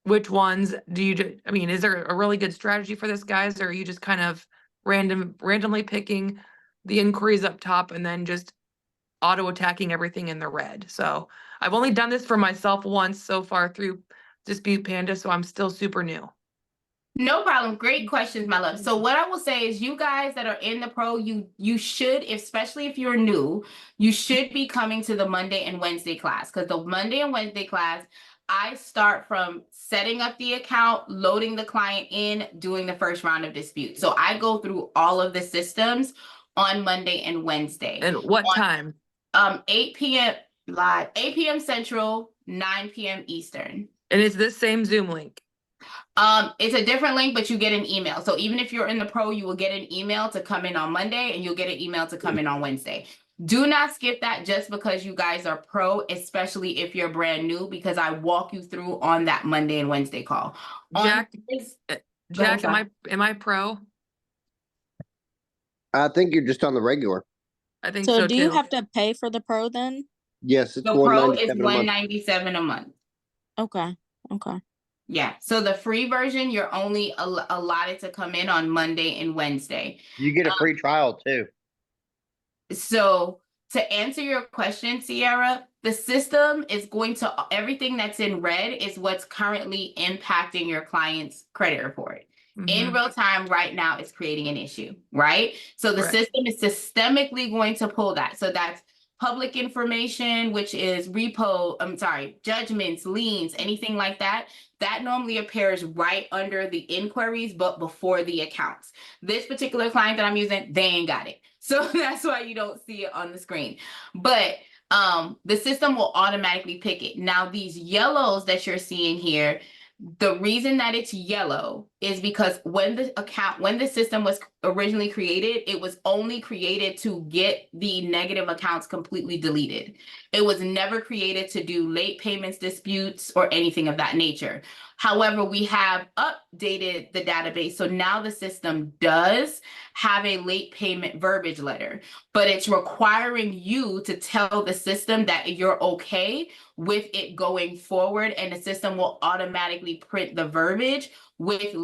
which ones do you do? I mean, is there a really good strategy for this, guys? Or are you just kind of randomly picking the inquiries up top and then just auto attacking everything in the red? So I've only done this for myself once so far through Dispute Panda, so I'm still super new.
No problem. Great questions, my love. So what I will say is you guys that are in the pro, you should, especially if you're new, you should be coming to the Monday and Wednesday class, because the Monday and Wednesday class, I start from setting up the account, loading the client in, doing the first round of dispute. So I go through all of the systems on Monday and Wednesday.
And what time?
8 p.m. live, 8 p.m. Central, 9 p.m. Eastern.
And it's this same Zoom link.
It's a different link, but you get an email. So even if you're in the pro, you will get an email to come in on Monday and you'll get an email to come in on Wednesday. Do not skip that just because you guys are pro, especially if you're brand new, because I walk you through on that Monday and Wednesday call.
Jack,
Jack,
am I pro?
I think you're just on the regular.
I think
So
so
do you
too.
have to pay for the pro then?
Yes, it's
the pro is
$197 a month.
$197 a month.
Okay. Okay.
Yeah. So the free version, you're only allotted to come in on Monday and Wednesday.
You get a free trial too.
So to answer your question, Sierra, the system is going to, everything that's in red is what's currently impacting your client's credit report. In real time right now, it's creating an issue, right? So the system is systemically going to pull that. So that's public information, which is judgments, liens, anything like that. That normally appears right under the inquiries, but before the accounts. This particular client that I'm using, they ain't got it. So that's why you don't see it on the screen. But the system will automatically pick it. Now, these yellows that you're seeing here, the reason that it's yellow is because when the system was originally created, it was only created to get the negative accounts completely deleted. It was never created to do late payments, disputes, or anything of that nature. However, we have updated the database. So now the system does have a late payment verbiage letter, but it's requiring you to tell the system that you're okay with it going forward, and the system will automatically print the verbiage with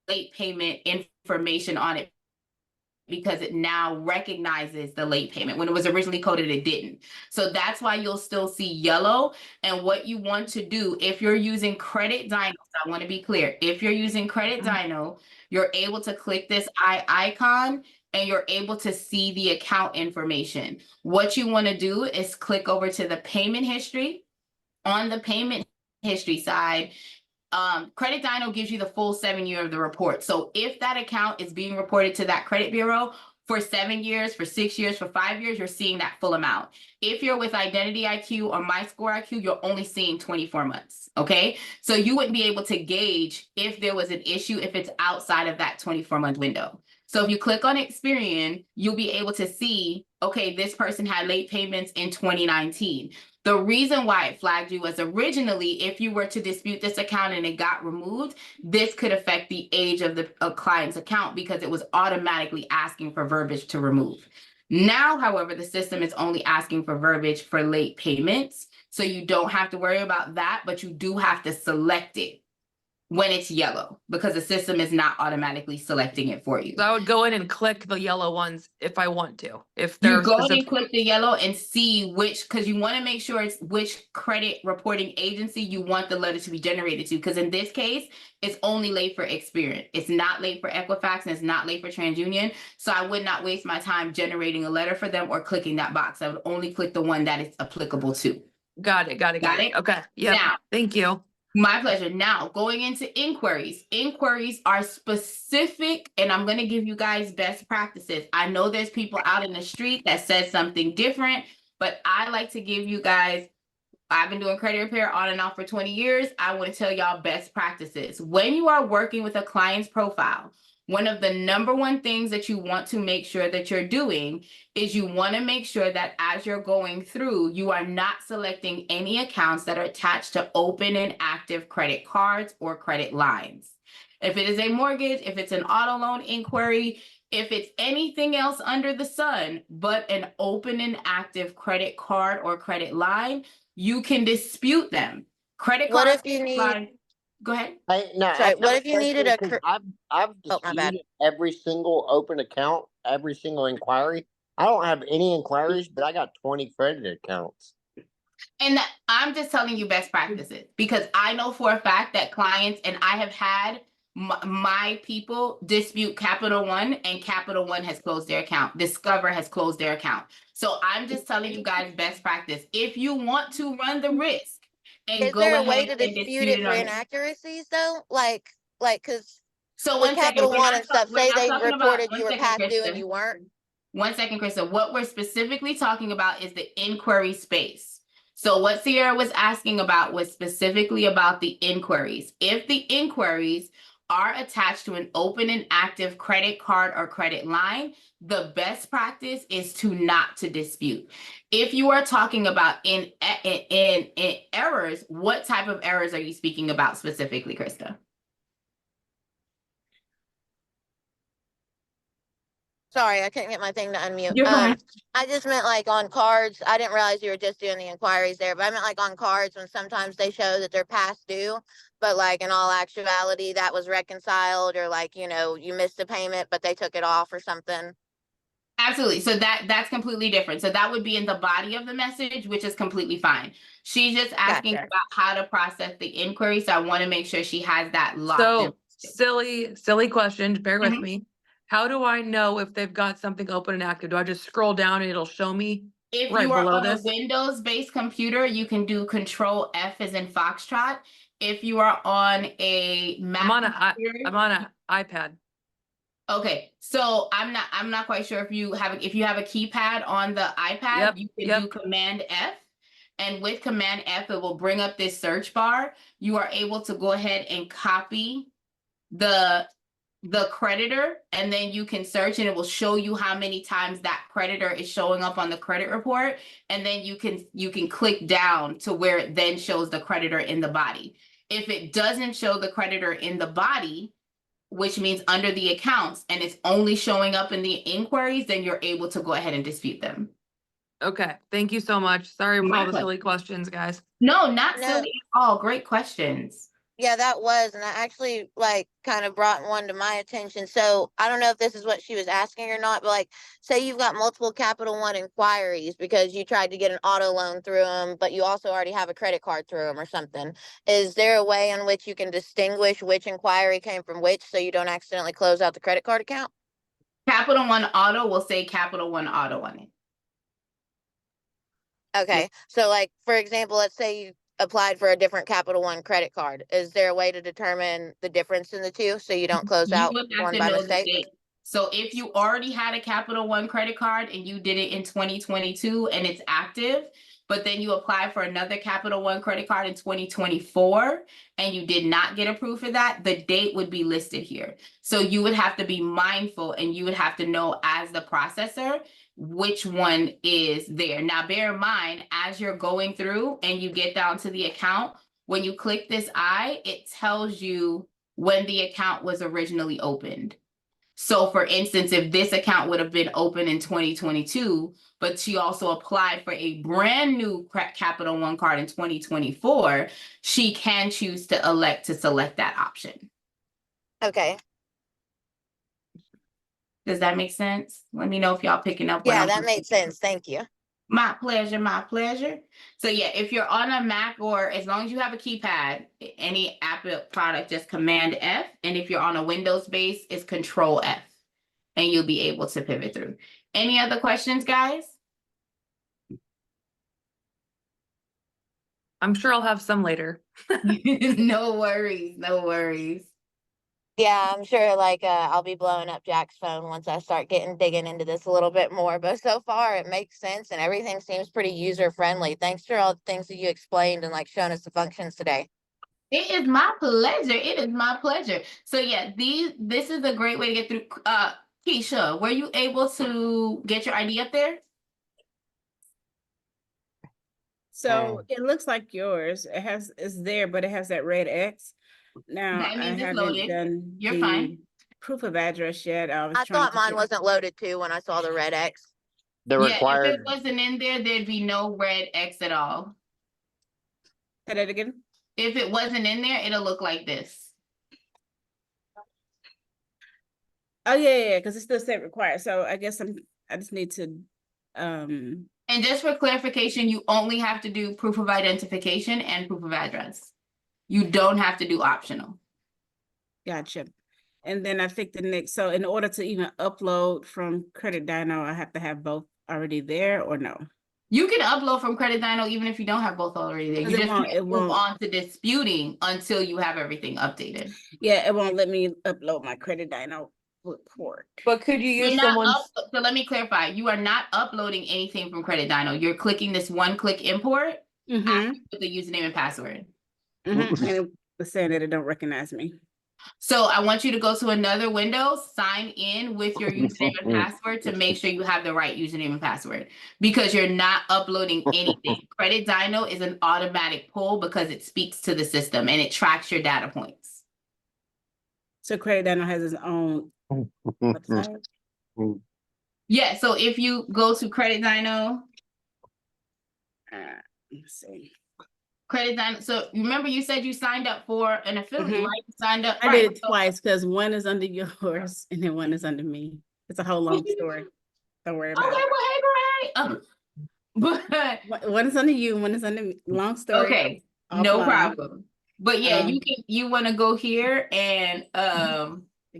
late payment information on it, because it now recognizes the late payment. When it was originally coded, it didn't. So that's why you'll still see yellow. And what you want to do, if you're using Credit Dyno, I want to be clear, if you're using Credit Dyno, you're able to click this icon and you're able to see the account information. What you want to do is click over to the payment history. On the payment history side, Credit Dyno gives you the full 7 year of the report. So if that account is being reported to that credit bureau for 7 years, for 6 years, for 5 years, you're seeing that full amount. If you're with Identity IQ or My Score IQ, you're only seeing 24 months. Okay. So you wouldn't be able to gauge if there was an issue if it's outside of that 24-month window. So if you click on Experian, you'll be able to see, okay, this person had late payments in 2019. The reason why it flagged you was originally, if you were to dispute this account and it got removed, this could affect the age of the client's account because it was automatically asking for verbiage to remove. Now, however, the system is only asking for verbiage for late payments. So you don't have to worry about that, but you do have to select it when it's yellow, because the system is not automatically selecting it for you.
So I would go in and click the yellow ones if I want to. If they're
you go in and click the yellow and see which, because you want to make sure it's which credit reporting agency you want the letter to be generated to. Because in this case, it's only late for Experian. It's not late for Equifax and it's not late for TransUnion. So I would not waste my time generating a letter for them or clicking that box. I would only click the one that it's applicable to.
Got it.
Got it?
Okay. Yeah.
Now,
thank you.
My pleasure. Now, going into inquiries. Inquiries are specific, and I'm going to give you guys best practices. I know there's people out in the street that says something different, but I like to give you guys, I've been doing credit repair on and off for 20 years. I want to tell y'all best practices. When you are working with a client's profile, one of the number one things that you want to make sure that you're doing is you want to make sure that as you're going through, you are not selecting any accounts that are attached to open and active credit cards or credit lines. If it is a mortgage, if it's an auto loan inquiry, if it's anything else under the sun, but an open and active credit card or credit line, you can dispute them. Credit
What
card
if you need,
line, go ahead.
Hey, now,
sorry,
I
what
got
if you needed
question
a,
'cause I've
oh, my bad.
disputed every single open account, every single inquiry. I don't have any inquiries, but I got 20 credit accounts.
And I'm just telling you best practices because I know for a fact that clients, and I have had my people dispute Capital One, and Capital One has closed their account. Discover has closed their account. So I'm just telling you guys best practice. If you want to run the risk and
Is
go
there a way
ahead
to
and
dispute
dispute
it
it
for
on it.
inaccuracies though? Cause
So
with
one second,
Capital One and stuff,
we're
say
not
they
talking about,
reported you were past due and you weren't.
One second, Krista. What we're specifically talking about is the inquiry space. So what Sierra was asking about was specifically about the inquiries. If the inquiries are attached to an open and active credit card or credit line, the best practice is to not to dispute. If you are talking about in errors, what type of errors are you speaking about specifically, Krista?
Sorry, I couldn't get my thing to unmute.
You're fine.
I just meant like on cards. I didn't realize you were just doing the inquiries there, but I meant like on cards when sometimes they show that they're past due, but like in all actuality that was reconciled, or like, you know, you missed a payment, but they took it off or something.
Absolutely. So that's completely different. So that would be in the body of the message, which is completely fine. She's just asking
Gotcha.
about how to process the inquiry. So I want to make sure she has that locked in.
So silly question, bear with
Mhm.
me. How do I know if they've got something open and active? Do I just scroll down and it'll show me
If
right
you are
below
on a
this?
Windows-based computer, you can do Control F as in Foxtrot. If you are on a Mac
I'm on
computer,
an iPad.
okay, so I'm not quite sure if you have a keypad on the iPad,
Yep,
you can
yep.
do Command F. And with Command F, it will bring up this search bar. You are able to go ahead and copy the creditor, and then you can search and it will show you how many times that creditor is showing up on the credit report. And then you can click down to where it then shows the creditor in the body. If it doesn't show the creditor in the body, which means under the accounts, and it's only showing up in the inquiries, then you're able to go ahead and dispute them.
Okay, thank you so much. Sorry for
My
all the
pleasure.
silly questions, guys.
No, not
No.
silly at all. Great questions.
Yeah, that was, and I actually like kind of brought one to my attention. So I don't know if this is what she was asking or not, but like, say you've got multiple Capital One inquiries because you tried to get an auto loan through them, but you also already have a credit card through them or something. Is there a way in which you can distinguish which inquiry came from which so you don't accidentally close out the credit card account?
Capital One Auto will say Capital One Auto on it.
Okay, so like, for example, let's say you applied for a different Capital One credit card. Is there a way to determine the difference in the two so you don't close
You
out
would have
one
to
by
know the
mistake?
date. So if you already had a Capital One credit card and you did it in 2022 and it's active, but then you apply for another Capital One credit card in 2024 and you did not get approved for that, the date would be listed here. So you would have to be mindful and you would have to know as the processor which one is there. Now, bear in mind, as you're going through and you get down to the account, when you click this I, it tells you when the account was originally opened. So for instance, if this account would have been open in 2022, but she also applied for a brand new Capital One card in 2024, she can choose to elect to select that option.
Okay.
Does that make sense? Let me know if y'all picking up what
Yeah,
I'm
that makes sense. Thank you.
My pleasure, my pleasure. So yeah, if you're on a Mac or as long as you have a keypad, any Apple product, just Command F. And if you're on a Windows base, it's Control F. And you'll be able to pivot through. Any other questions, guys?
I'm sure I'll have some later.
No worries, no worries.
Yeah, I'm sure like I'll be blowing up Jack's phone once I start digging into this a little bit more. But so far it makes sense and everything seems pretty user friendly. Thanks for all the things that you explained and like showing us the functions today.
It is my pleasure. It is my pleasure. So yeah, this is a great way to get through. Keisha, were you able to get your ID up there?
So it looks like yours. It's there, but it has that red X. Now
That
I
means it's
haven't
loaded.
done
You're
the
fine.
proof of address yet. I was
I
trying
thought
to
mine
get,
wasn't loaded too when I saw the red X.
The
Yeah, if it
required,
wasn't in there, there'd be no red X at all.
say that again.
If it wasn't in there, it'll look like this.
Oh yeah, because it still said required. So I guess I just need to
And just for clarification, you only have to do proof of identification and proof of address. You don't have to do optional.
gotcha. And then I think the next, so in order to even upload from Credit Dino, I have to have both already there or no?
You can upload from Credit Dino even if you don't have both already there. You
'Cause it
just
won't-
can't
it
move
won't-
on to disputing until you have everything updated.
Yeah, it won't let me upload my Credit Dino report.
But could you use
You're not
someone's?
so let me clarify. You are not uploading anything from Credit Dino. You're clicking this one-click import after you put the username and password.
And it was saying that it don't recognize me.
So I want you to go to another window, sign in with your username and password to make sure you have the right username and password because you're not uploading anything. Credit Dino is an automatic pull because it speaks to the system and it tracks your data points.
So Credit Dino has its own website.
Yeah, so if you go to Credit Dino,
Let's see.
Credit Dino. So remember you said you signed up for an affiliate, right? You signed up.
I did it twice because one is under yours and then one is under me. It's a whole long story. Don't worry about
Okay,
it.
well, hey, Bray. But
One is under you, one is under me. Long story.
okay, no
offline.
problem. But yeah,
Um,
you want to go here and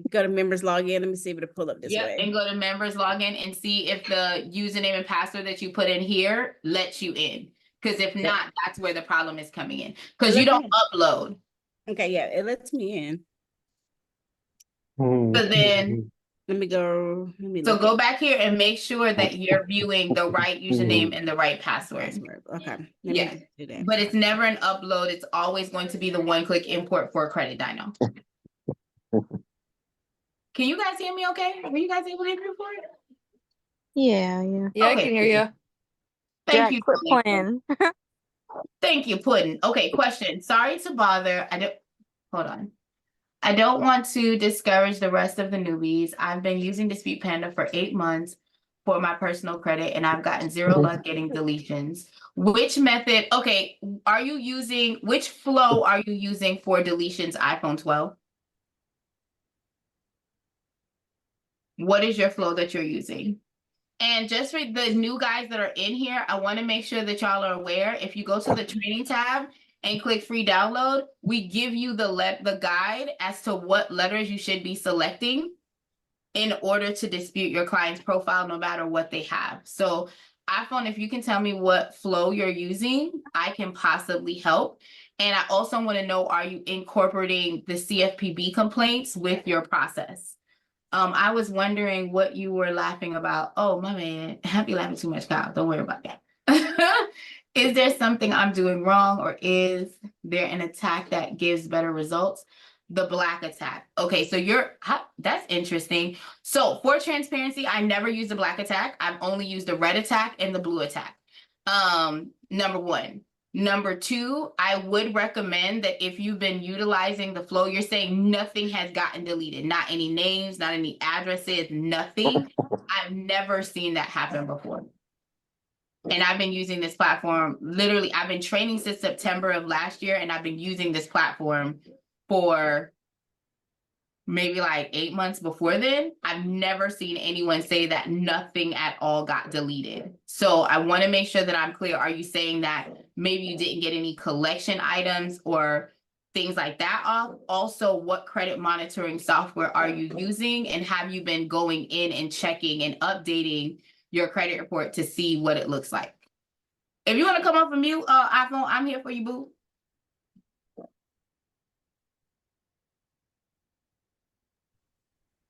Go to members login. Let me see if it'll pull up this
yep,
way.
and go to members login and see if the username and password that you put in here lets you in. Because if not, that's where the problem is coming in. Because you don't upload.
Okay, yeah, it lets me in.
So then
Let me go. Let me
so
look
go
at
back here and make sure that you're viewing the right username and the right password.
password. Okay. Let
Yeah.
me do that.
But it's never an upload. It's always going to be the one-click import for Credit Dino. Can you guys hear me okay? Were you guys able to hear me before?
Yeah, yeah.
Yeah, I
Okay,
can hear you.
Thank
Jack,
you.
quit
Pudding.
playing.
Thank you, Pudding. Okay, question. Sorry to bother. Hold on. I don't want to discourage the rest of the newbies. I've been using Dispute Panda for 8 months for my personal credit, and I've gotten zero luck getting deletions. Which method? Okay, which flow are you using for deletions iPhone 12? What is your flow that you're using? And just for the new guys that are in here, I want to make sure that y'all are aware. If you go to the training tab and click free download, we give you the guide as to what letters you should be selecting in order to dispute your client's profile, no matter what they have. So iPhone, if you can tell me what flow you're using, I can possibly help. And I also want to know, are you incorporating the CFPB complaints with your process? I was wondering what you were laughing about. Oh, my man. Happy laughing too much, Kyle. Don't worry about that. Is there something I'm doing wrong, or is there an attack that gives better results? The black attack. Okay, so that's interesting. So for transparency, I never use the black attack. I've only used the red attack and the blue attack. Number one. Number two, I would recommend that if you've been utilizing the flow, you're saying nothing has gotten deleted, not any names, not any addresses, nothing. I've never seen that happen before. And I've been using this platform, literally, I've been training since September of last year, and I've been using this platform for maybe like 8 months before then. I've never seen anyone say that nothing at all got deleted. So I want to make sure that I'm clear. Are you saying that maybe you didn't get any collection items or things like that off? Also, what credit monitoring software are you using? And have you been going in and checking and updating your credit report to see what it looks like? If you want to come off of mute, iPhone, I'm here for you, boo.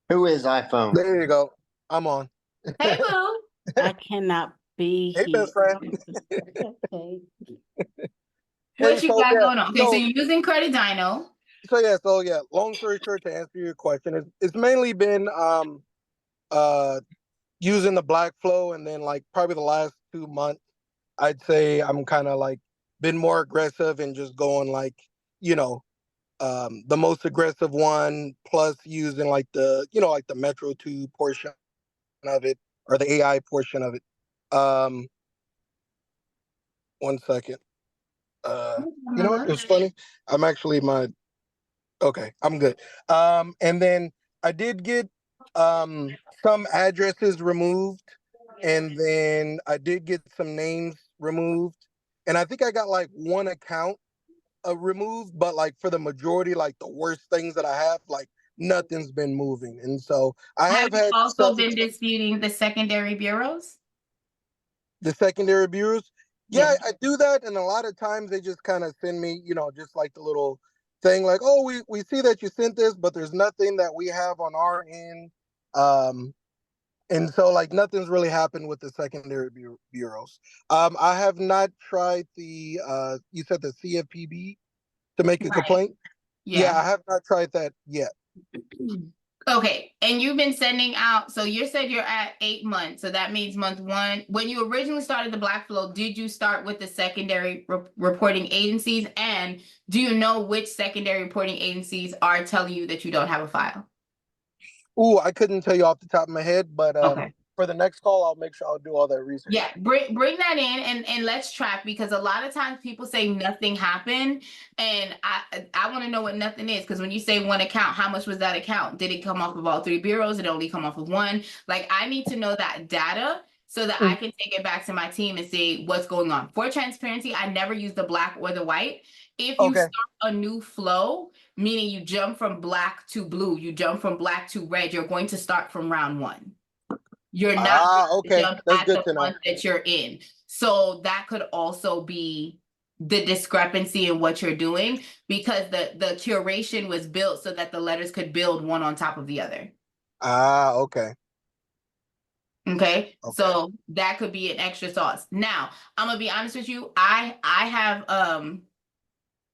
Who is iPhone?
There you go. I'm on.
Hey, boo.
I cannot be
Hey,
here.
best friend.
Okay.
Hey,
What you
so
got
yeah,
going on? Okay, so you're using Credit Dino.
so yeah. Long story short, to answer your question, it's mainly been using the Black Flow, and then like probably the last 2 months, I'd say I'm kind of like been more aggressive and just going like, you know, the most aggressive one, plus using like the, like the Metro 2 portion of it, or the AI portion of it. Um, 1 second. You know what? It's funny. I'm actually okay, I'm good. And then I did get some addresses removed, and then I did get some names removed, and I think I got like one account removed, but like for the majority, like the worst things that I have, like nothing's been moving, and so I
Have
have
you
had
also
some
been disputing the secondary bureaus?
the secondary bureaus. Yeah,
Yeah.
I do that, and a lot of times they just kind of send me, just like the little thing, like, "Oh, we see that you sent this, but there's nothing that we have on our end." Um, and so like nothing's really happened with the secondary bureaus. I have not tried the you said the CFPB to make a
Right.
complaint. Yeah,
Yeah.
I have not tried that yet.
Okay, and you've been sending out, so you said you're at 8 months, so that means month one. When you originally started the Black Flow, did you start with the secondary reporting agencies? And do you know which secondary reporting agencies are telling you that you don't have a file?
Ooh, I couldn't tell you off the top of my head, but
Okay.
for the next call, I'll make sure I'll do all that research.
Yeah, bring that in and let's track, because a lot of times people say nothing happened, and I want to know what nothing is, because when you say one account, how much was that account? Did it come off of all three bureaus? Did it only come off of one? Like, I need to know that data so that I can take it back to my team and say what's going on. For transparency, I never use the black or the white. If you
Okay.
start a new flow, meaning you jump from black to blue, you jump from black to red, you're going to start from round one. You're not
Okay.
jump
That's
at
good
the
to know.
month that you're in. So that could also be the discrepancy in what you're doing, because the curation was built so that the letters could build one on top of the other.
Okay.
Okay.
Okay.
So that could be an extra sauce. Now, I'm gonna be honest with you. I have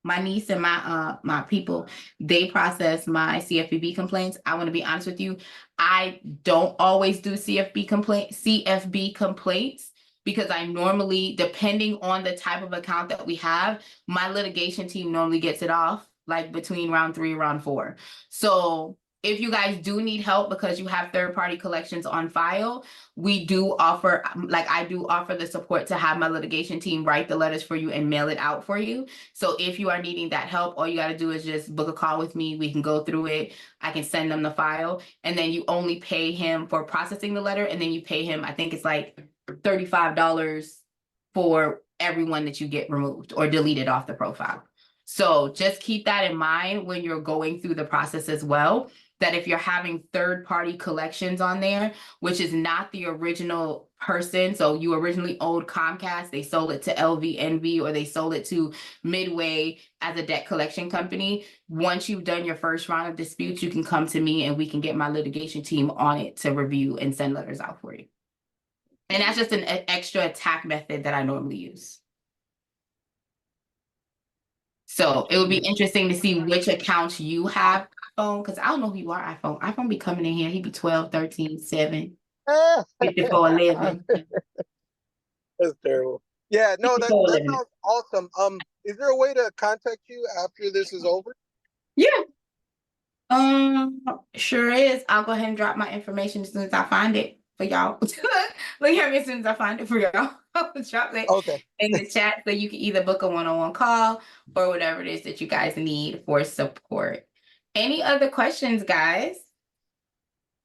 my niece and my people, they process my CFPB complaints. I want to be honest with you. I don't always do CFB complaints, because I normally, depending on the type of account that we have, my litigation team normally gets it off like between round 3 and round 4. So if you guys do need help because you have third-party collections on file, we do offer, like I do offer the support to have my litigation team write the letters for you and mail it out for you. So if you are needing that help, all you got to do is just book a call with me. We can go through it. I can send them the file, and then you only pay him for processing the letter, and then you pay him, I think it's like $35 for everyone that you get removed or deleted off the profile. So just keep that in mind when you're going through the process as well, that if you're having third-party collections on there, which is not the original person, so you originally owed Comcast, they sold it to LVNV, or they sold it to Midway as a debt collection company. Once you've done your first round of disputes, you can come to me and we can get my litigation team on it to review and send letters out for you. And that's just an extra attack method that I normally use. So it would be interesting to see which accounts you have iPhone, because I don't know who you are, iPhone. iPhone be coming in here. He be 12, 13, 7, 54, 11.
That's terrible. Yeah, no, that
54,
that
11.
sounds awesome. Is there a way to contact you after this is over?
Yeah. Sure is. I'll go ahead and drop my information as soon as I find it for y'all. Look at me as soon as I find it for y'all. I'll drop it
Okay.
in the chat so you can either book a one-on-one call or whatever it is that you guys need for support. Any other questions, guys?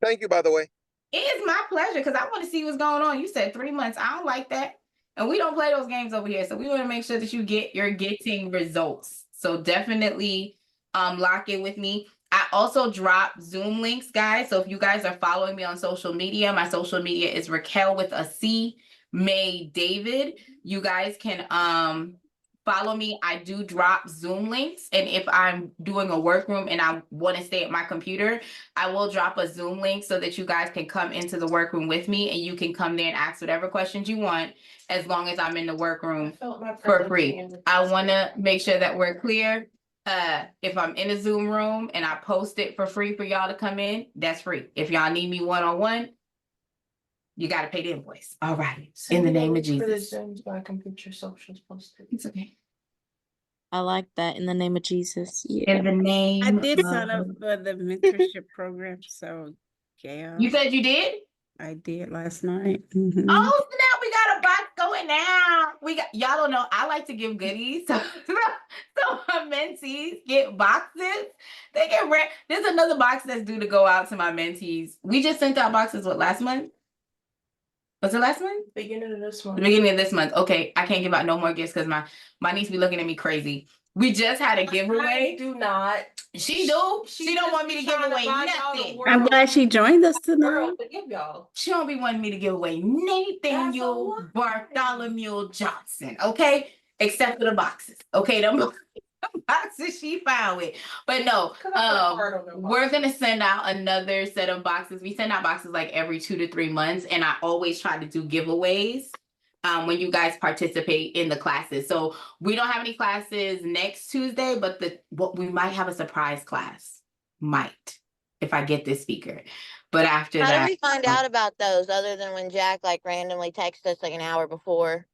Thank you, by the way.
It is my pleasure, because I want to see what's going on. You said 3 months. I don't like that. And we don't play those games over here. So we want to make sure that you're getting results. So definitely lock in with me. I also drop Zoom links, guys. So if you guys are following me on social media, my social media is Raquel with a C, May David. You guys can follow me. I do drop Zoom links, and if I'm doing a workroom and I want to stay at my computer, I will drop a Zoom link so that you guys can come into the workroom with me, and you can come there and ask whatever questions you want, as long as I'm in the workroom for free. I want to make sure that we're clear. If I'm in a Zoom room and I post it for free for y'all to come in, that's free. If y'all need me one-on-one, you got to pay the invoice. All right. In the name of Jesus.
I can put your socials posted.
It's okay.
I like that. In the name of Jesus.
In
Yeah.
the name
I did
of...
sign up for the mentorship program, so yeah.
You said you did?
I did last night. Mhm.
Oh, snap, we got a box going now. Y'all don't know, I like to give goodies. So my mentees get boxes. They get there's another box that's due to go out to my mentees. We just sent out boxes, what, last month? Was it last month?
Beginning of this month.
The beginning of this month. Okay, I can't give out no more gifts because my niece be looking at me crazy. We just had a giveaway.
I do not.
She do. She don't want me to give away nothing.
I'm glad she joined us tonight.
To give y'all.
She don't be wanting me to give away Nathaniel Bartholomew Johnson, okay? Except for the boxes, okay? Them boxes she found with. But no, we're gonna send out another set of boxes. We send out boxes like every 2 to 3 months, and I always try to do giveaways when you guys participate in the classes. So we don't have any classes next Tuesday, but we might have a surprise class. Might, if I get this speaker. But after
How
that,
did we find out about those other than when Jack like randomly texted us like an hour before?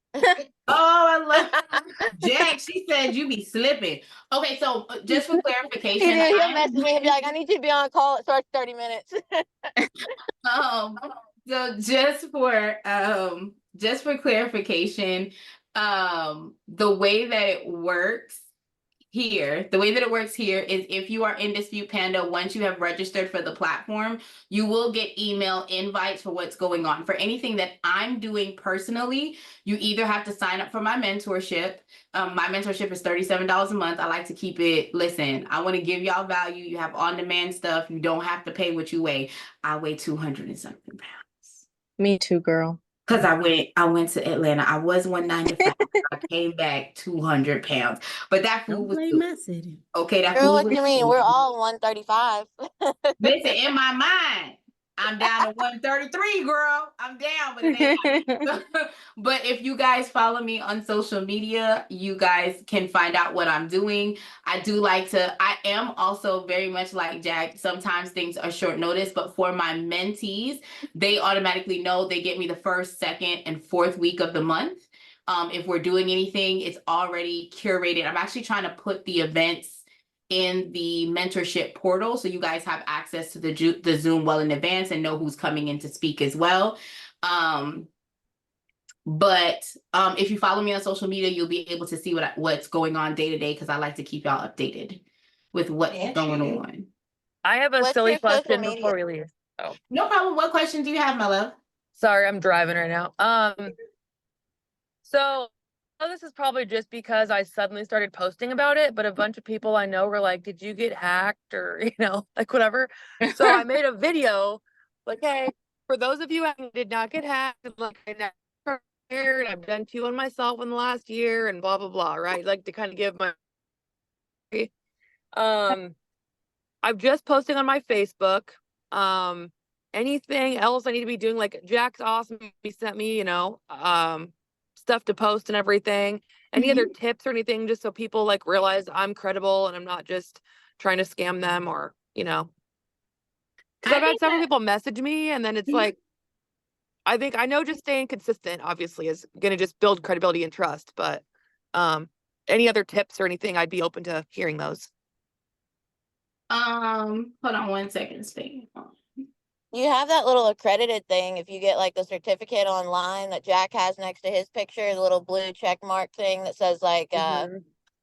I love Jack. She said you be slipping. Okay, so just for clarification,
He'll message me and be like, I need you to be on call. It starts 30 minutes.
So just for clarification, the way that it works here is if you are in Dispute Panda, once you have registered for the platform, you will get email invites for what's going on. For anything that I'm doing personally, you either have to sign up for my mentorship. My mentorship is $37 a month. I like to keep it, listen, I want to give y'all value. You have on-demand stuff. You don't have to pay what you weigh. I weigh 200 and something pounds.
Me too, girl.
Because I went to Atlanta. I was 195. I came back 200 pounds. But that food
Don't
was
blame
good.
my city.
Okay, that
Girl,
food
what
was
do you mean?
good.
We're all 135.
Listen, in my mind, I'm down to 133, girl. I'm down, but it ain't. But if you guys follow me on social media, you guys can find out what I'm doing. I am also very much like Jack. Sometimes things are short notice, but for my mentees, they automatically know they get me the first, second, and fourth week of the month. If we're doing anything, it's already curated. I'm actually trying to put the events in the mentorship portal, so you guys have access to the Zoom well in advance and know who's coming in to speak as well. But if you follow me on social media, you'll be able to see what's going on day to day, because I like to keep y'all updated with what's going on.
I have a
What's
silly
your social
question
media?
before we leave. Oh,
No problem. What question do you have, my love?
sorry, I'm driving right now. So this is probably just because I suddenly started posting about it, but a bunch of people I know were like, did you get hacked, or, like whatever. So I made a video like, hey, for those of you who did not get hacked, like, and I've done 2 on myself in the last year and blah, blah, blah, right? Like to kind of give my, I'm just posting on my Facebook. Anything else I need to be doing, like Jack's awesome. He sent me, stuff to post and everything. Any other tips or anything, just so people like realize I'm credible and I'm not just trying to scam them, or because I've had several people message me, and then it's like, I know just staying consistent obviously is going to just build credibility and trust, but any other tips or anything, I'd be open to hearing those.
Hold on 1 second, stay.
You have that little accredited thing if you get like the certificate online that Jack has next to his picture, the little blue check mark thing that says like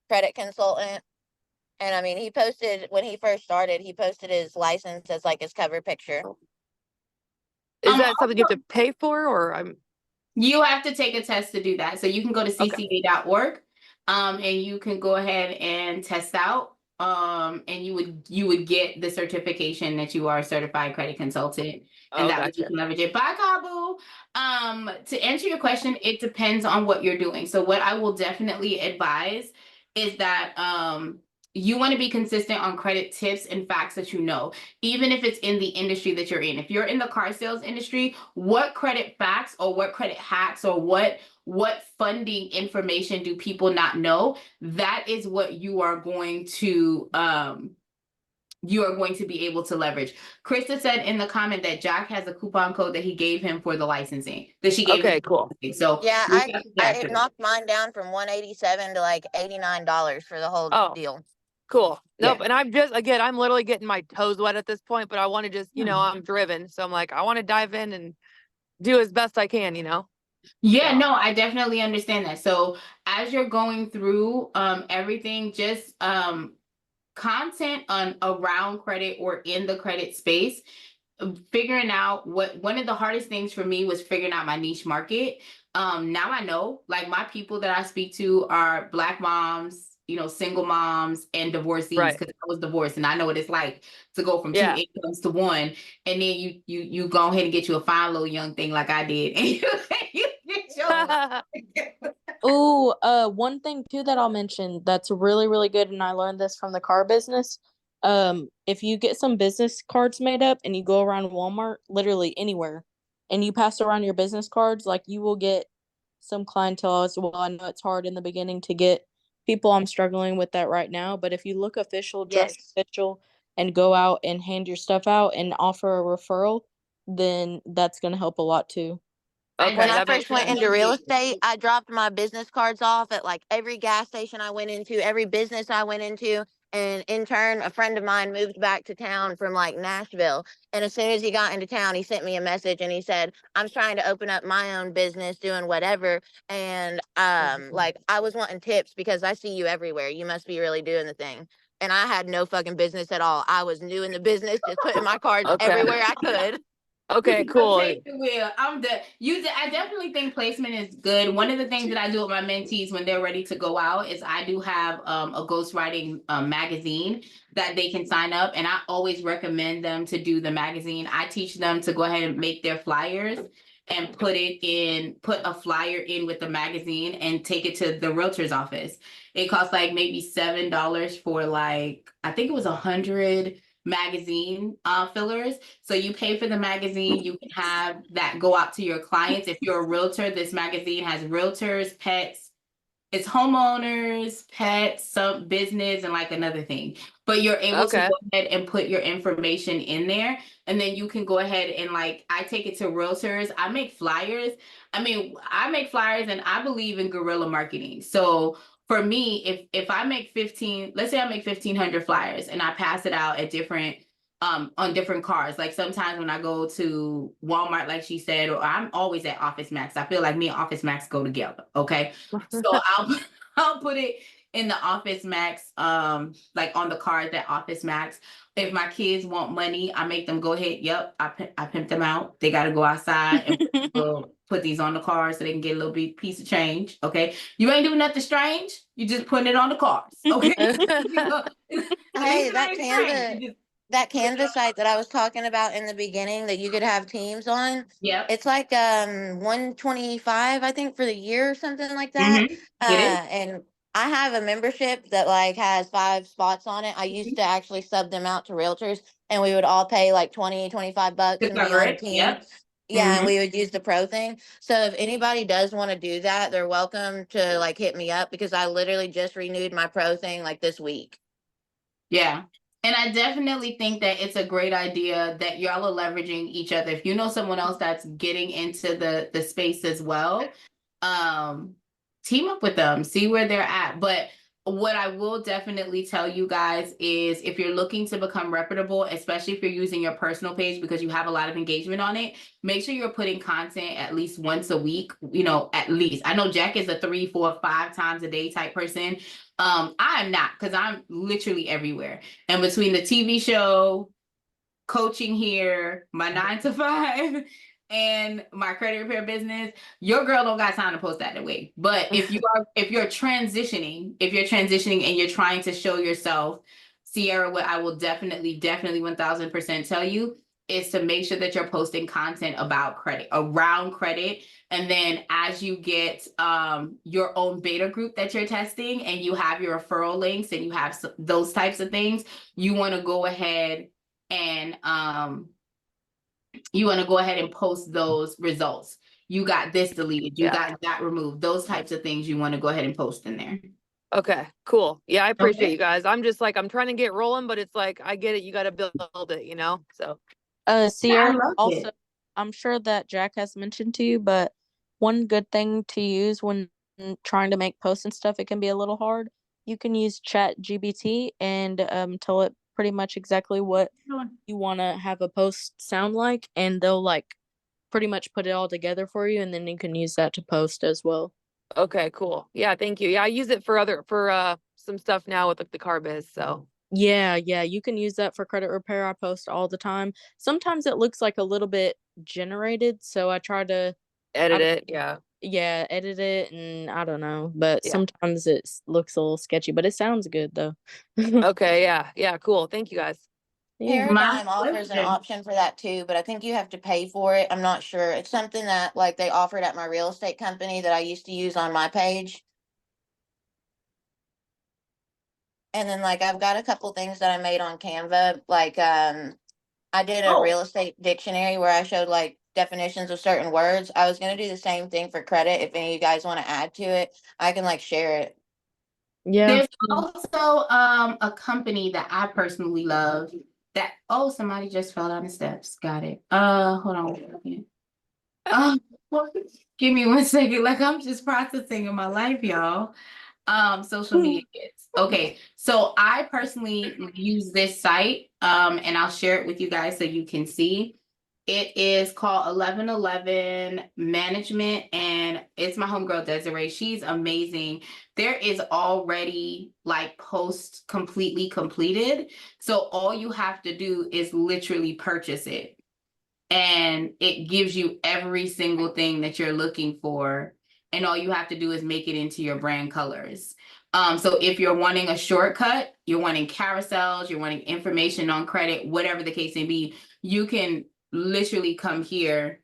credit consultant. And I mean, he posted when he first started, he posted his license as like his cover picture.
Is that something you have to pay for, or
You have to take a test to do that. So you can go to cca.org and you can go ahead and test out. and you would get the certification that you are a certified credit consultant, and
Oh,
that way you
gotcha.
can leverage it. Bye, Kabu. To answer your question, it depends on what you're doing. So what I will definitely advise is that you want to be consistent on credit tips and facts that you know, even if it's in the industry that you're in. If you're in the car sales industry, what credit facts or what credit hacks or what funding information do people not know? That is what you are going to be able to leverage. Krista said in the comment that Jack has a coupon code that he gave him for the licensing, that she gave him.
Okay, cool.
So
Yeah,
reach out to Jack
it
for that.
knocked mine down from 187 to like $89 for the whole
Oh.
deal.
Cool. Nope.
Yeah.
And I'm literally getting my toes wet at this point, but I want to just, I'm driven. So I'm like, I want to dive in and do as best I can,
Yeah,
So.
no, I definitely understand that. So as you're going through everything, just content on around credit or in the credit space, figuring out one of the hardest things for me was figuring out my niche market. Now I know, like, my people that I speak to are Black moms, single moms and divorcees,
Right.
because I was divorced and I know what it's like to go from two
Yeah.
incomes to one, and then you go ahead and get you a fine little young thing like I did, and you get your
Ooh, one thing too that I'll mention that's really, really good, and I learned this from the car business. If you get some business cards made up and you go around Walmart, literally anywhere, and you pass around your business cards, like, you will get some clientele as well. I know it's hard in the beginning to get people. I'm struggling with that right now, but if you look official, dress
Yes.
official, and go out and hand your stuff out and offer a referral, then that's gonna help a lot too.
Okay,
When I
that makes
first went
sense.
into real estate, I dropped my business cards off at like every gas station I went into, every business I went into. And in turn, a friend of mine moved back to town from like Nashville. And as soon as he got into town, he sent me a message and he said, I'm trying to open up my own business, doing whatever. And like, I was wanting tips because I see you everywhere. You must be really doing the thing. And I had no fucking business at all. I was new in the business, just putting my cards
Okay.
everywhere I could.
Okay, cool.
Take the wheel. I definitely think placement is good. One of the things that I do with my mentees when they're ready to go out is I do have a ghostwriting magazine that they can sign up, and I always recommend them to do the magazine. I teach them to go ahead and make their flyers and put a flyer in with the magazine and take it to the realtor's office. It costs like maybe $7 for, like, I think it was 100 magazine fillers. So you pay for the magazine, you can have that go out to your clients. If you're a realtor, this magazine has realtors, pets, it's homeowners, pets, some business, and like another thing. But you're able to
Okay.
go ahead and put your information in there, and then you can go ahead and, like, I take it to realtors. I make flyers. I make flyers, and I believe in guerrilla marketing. So for me, if I make 15, let's say I make 1,500 flyers and I pass it out at different on different cars. Like, sometimes when I go to Walmart, like she said, or I'm always at Office Max. I feel like me and Office Max go together. Okay. So I'll put it in the Office Max, like on the cards at Office Max. If my kids want money, I make them go ahead. Yep, I pimp them out. They got to go outside and put these on the cars so they can get a little bit piece of change. Okay, you ain't doing nothing strange. You just putting it on the cars. Okay.
Hey, that Canva site that I was talking about in the beginning that you could have teams on.
Yep.
It's like 125, I think, for the year or something like that.
It is.
And I have a membership that like has 5 spots on it. I used to actually sub them out to realtors, and we would all pay like 20, 25 bucks
To
and be
cover
on a
it.
team.
Yep.
Yeah, and we would use the pro thing. So if anybody does want to do that, they're welcome to like hit me up because I literally just renewed my pro thing like this week.
Yeah. And I definitely think that it's a great idea that y'all are leveraging each other. If you know someone else that's getting into the space as well, team up with them, see where they're at. But what I will definitely tell you guys is, if you're looking to become reputable, especially if you're using your personal page because you have a lot of engagement on it, make sure you're putting content at least once a week, at least. I know Jack is a 3, 4, 5 times a day type person. I am not, because I'm literally everywhere. And between the TV show, coaching here, my 9 to 5, and my credit repair business, your girl don't got time to post that away. But if you're transitioning and you're trying to show yourself Sierra, what I will definitely 1000% tell you is to make sure that you're posting content about credit, around credit. And then as you get your own beta group that you're testing and you have your referral links and you have those types of things, you want to go ahead and post those results. You got this deleted, you got that removed, those types of things you want to go ahead and post in there.
Okay, cool. Yeah, I appreciate
Okay.
you guys. I'm just like, I'm trying to get rolling, but it's like, I get it. You got to build it, you know? So,
Sierra,
love
also,
it.
I'm sure that Jack has mentioned to you, but one good thing to use when trying to make posts and stuff, it can be a little hard. You can use Chat GBT and tell it pretty much exactly what you want to have a post sound like, and they'll like pretty much put it all together for you, and then you can use that to post as well.
okay, cool. Yeah, thank you. Yeah, I use it for some stuff now with like the car biz. So,
Yeah, you can use that for credit repair. I post all the time. Sometimes it looks like a little bit generated, so I try to
edit it. Yeah.
edit it, and I don't know, but
Yeah.
sometimes it looks a little sketchy, but it sounds good though.
Okay. Yeah. Yeah. Cool. Thank you guys.
Yeah.
Paradigm offers an option for that too, but I think you have to pay for it. I'm not sure. It's something that like they offered at my real estate company that I used to use on my page. And then like I've got a couple things that I made on Canva. Like I did a real estate dictionary where I showed like definitions of certain words. I was gonna do the same thing for credit. If any of you guys want to add to it, I can like share it.
Yeah.
There's also a company that I personally love that somebody just fell down the steps. Got it. Hold on 1 second. Give me 1 second. Like I'm just processing in my life, y'all. Social media kids. Okay, so I personally use this site, and I'll share it with you guys so you can see. It is called 1111 Management, and it's my homegirl Desiree. She's amazing. There is already like post completely completed, so all you have to do is literally purchase it, and it gives you every single thing that you're looking for, and all you have to do is make it into your brand colors. So if you're wanting a shortcut, you're wanting carousels, you're wanting information on credit, whatever the case may be, you can literally come here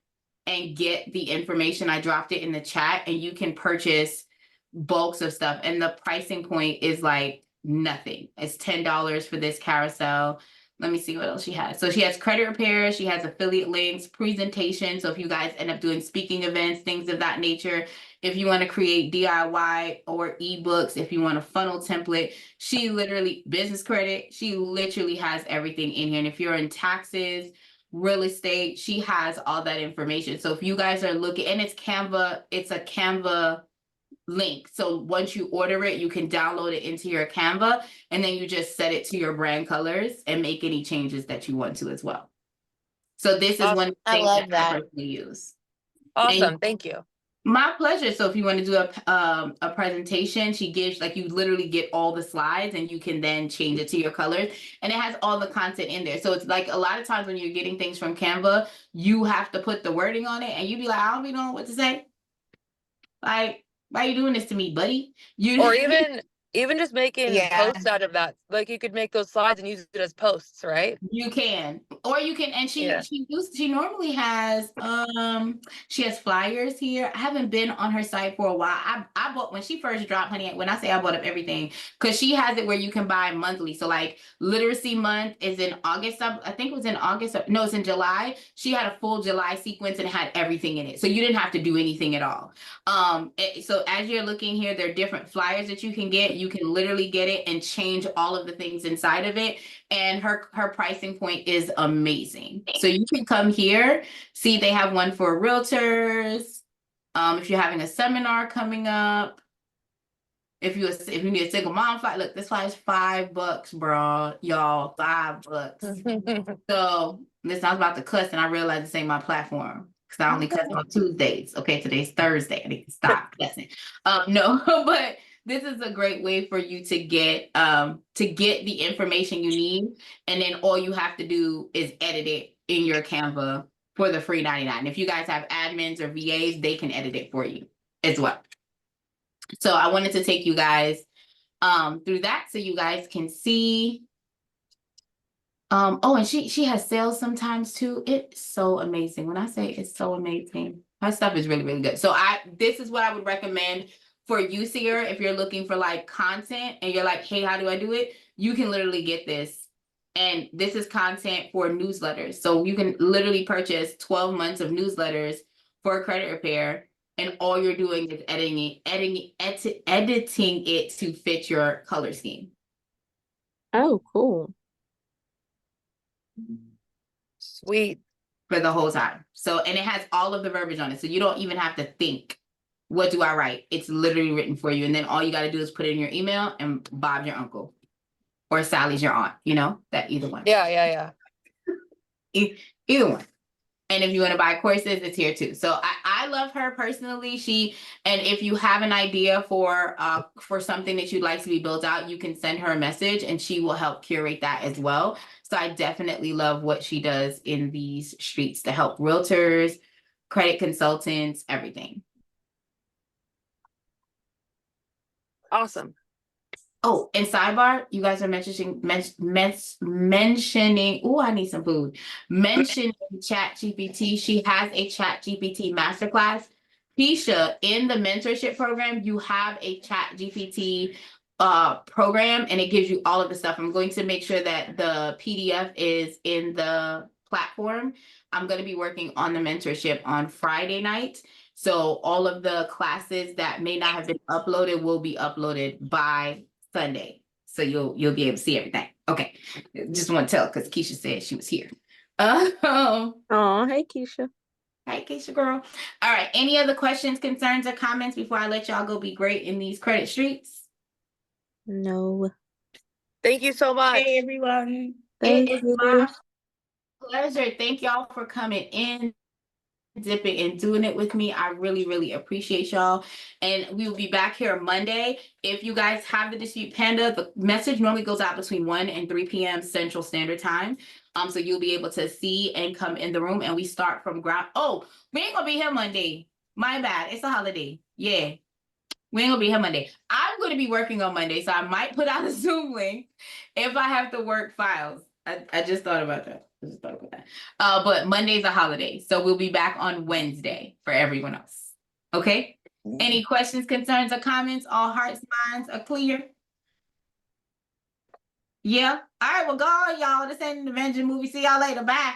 and get the information. I dropped it in the chat, and you can purchase bulks of stuff, and the pricing point is like nothing. It's $10 for this carousel. Let me see what else she has. So she has credit repair, she has affiliate links, presentation. So if you guys end up doing speaking events, things of that nature, if you want to create DIY or ebooks, if you want a funnel template, she literally, business credit, she literally has everything in here. And if you're in taxes, real estate, she has all that information. So if you guys are looking, and it's Canva, it's a Canva link. So once you order it, you can download it into your Canva, and then you just set it to your brand colors and make any changes that you want to as well. So this is one of the
I
things
love
that I
that.
personally use.
Awesome. Thank you.
My pleasure. So if you want to do a presentation, she gives, like, you literally get all the slides and you can then change it to your colors, and it has all the content in there. So it's like a lot of times when you're getting things from Canva, you have to put the wording on it, and you be like, I don't be knowing what to say. Like, why are you doing this to me, buddy?
Or even just making
Yeah.
posts out of that. Like you could make those slides and use it as posts, right?
You can, or you can, and she normally has she has flyers here. I haven't been on her site for a while. I bought, when she first dropped, honey, when I say I bought up everything, because she has it where you can buy monthly. So like literacy month is in August. I think it was in August. No, it's in July. She had a full July sequence and it had everything in it. So you didn't have to do anything at all. So as you're looking here, there are different flyers that you can get. You can literally get it and change all of the things inside of it. And her pricing point is amazing. So you can come here, see they have one for realtors. If you're having a seminar coming up, if you need a single mom flight, look, this flight is $5, bro, y'all, $5. So listen, I was about to cuss, and I realized this ain't my platform, because I only cuss on Tuesdays. Okay, today's Thursday. I need to stop cussing. No, but this is a great way for you to get the information you need, and then all you have to do is edit it in your Canva for the free 99. If you guys have admins or VAs, they can edit it for you as well. So I wanted to take you guys through that so you guys can see Oh, and she has sales sometimes too. It's so amazing. When I say it's so amazing, her stuff is really, really good. So this is what I would recommend for you, Sierra, if you're looking for like content and you're like, hey, how do I do it? You can literally get this. And this is content for newsletters. So you can literally purchase 12 months of newsletters for a credit repair. And all you're doing is editing it to fit your color scheme.
Oh, cool.
Sweet.
For the whole time. So, and it has all of the verbiage on it. So you don't even have to think, what do I write? It's literally written for you. And then all you got to do is put it in your email and Bob's your uncle or Sally's your aunt, you know, that either one.
Yeah.
Either one. And if you want to buy courses, it's here too. So I love her personally. And if you have an idea for something that you'd like to be built out, you can send her a message and she will help curate that as well. So I definitely love what she does in these streets to help realtors, credit consultants, everything.
Awesome.
Oh, and sidebar, you guys are mentioning, oh, I need some food. Mentioning ChatGPT. She has a ChatGPT masterclass. Keisha, in the mentorship program, you have a ChatGPT program and it gives you all of the stuff. I'm going to make sure that the PDF is in the platform. I'm going to be working on the mentorship on Friday night. So all of the classes that may not have been uploaded will be uploaded by Sunday. So you'll be able to see everything. Okay. Just want to tell because Keisha said she was here.
Oh, hey Keisha.
Hey Keisha girl. All right. Any other questions, concerns, or comments before I let y'all go be great in these credit streets?
No.
Thank you so much.
Hey, everyone.
Thank
It is
you.
my pleasure. Thank y'all for coming in, dipping and doing it with me. I really, really appreciate y'all. And we will be back here Monday. If you guys have the Dispute Panda, the message normally goes out between 1 and 3 p.m. Central Standard Time. So you'll be able to see and come in the room and we start from ground. Oh, we ain't gonna be here Monday. My bad. It's a holiday. Yeah. We ain't gonna be here Monday. I'm gonna be working on Monday, so I might put out a Zoom link if I have to work files. I just thought about that. But Monday's a holiday, so we'll be back on Wednesday for everyone else. Okay? Any questions, concerns, or comments? All hearts, minds are clear? Yeah? All right, well, go on, y'all. This ain't an Avenger movie. See y'all later. Bye.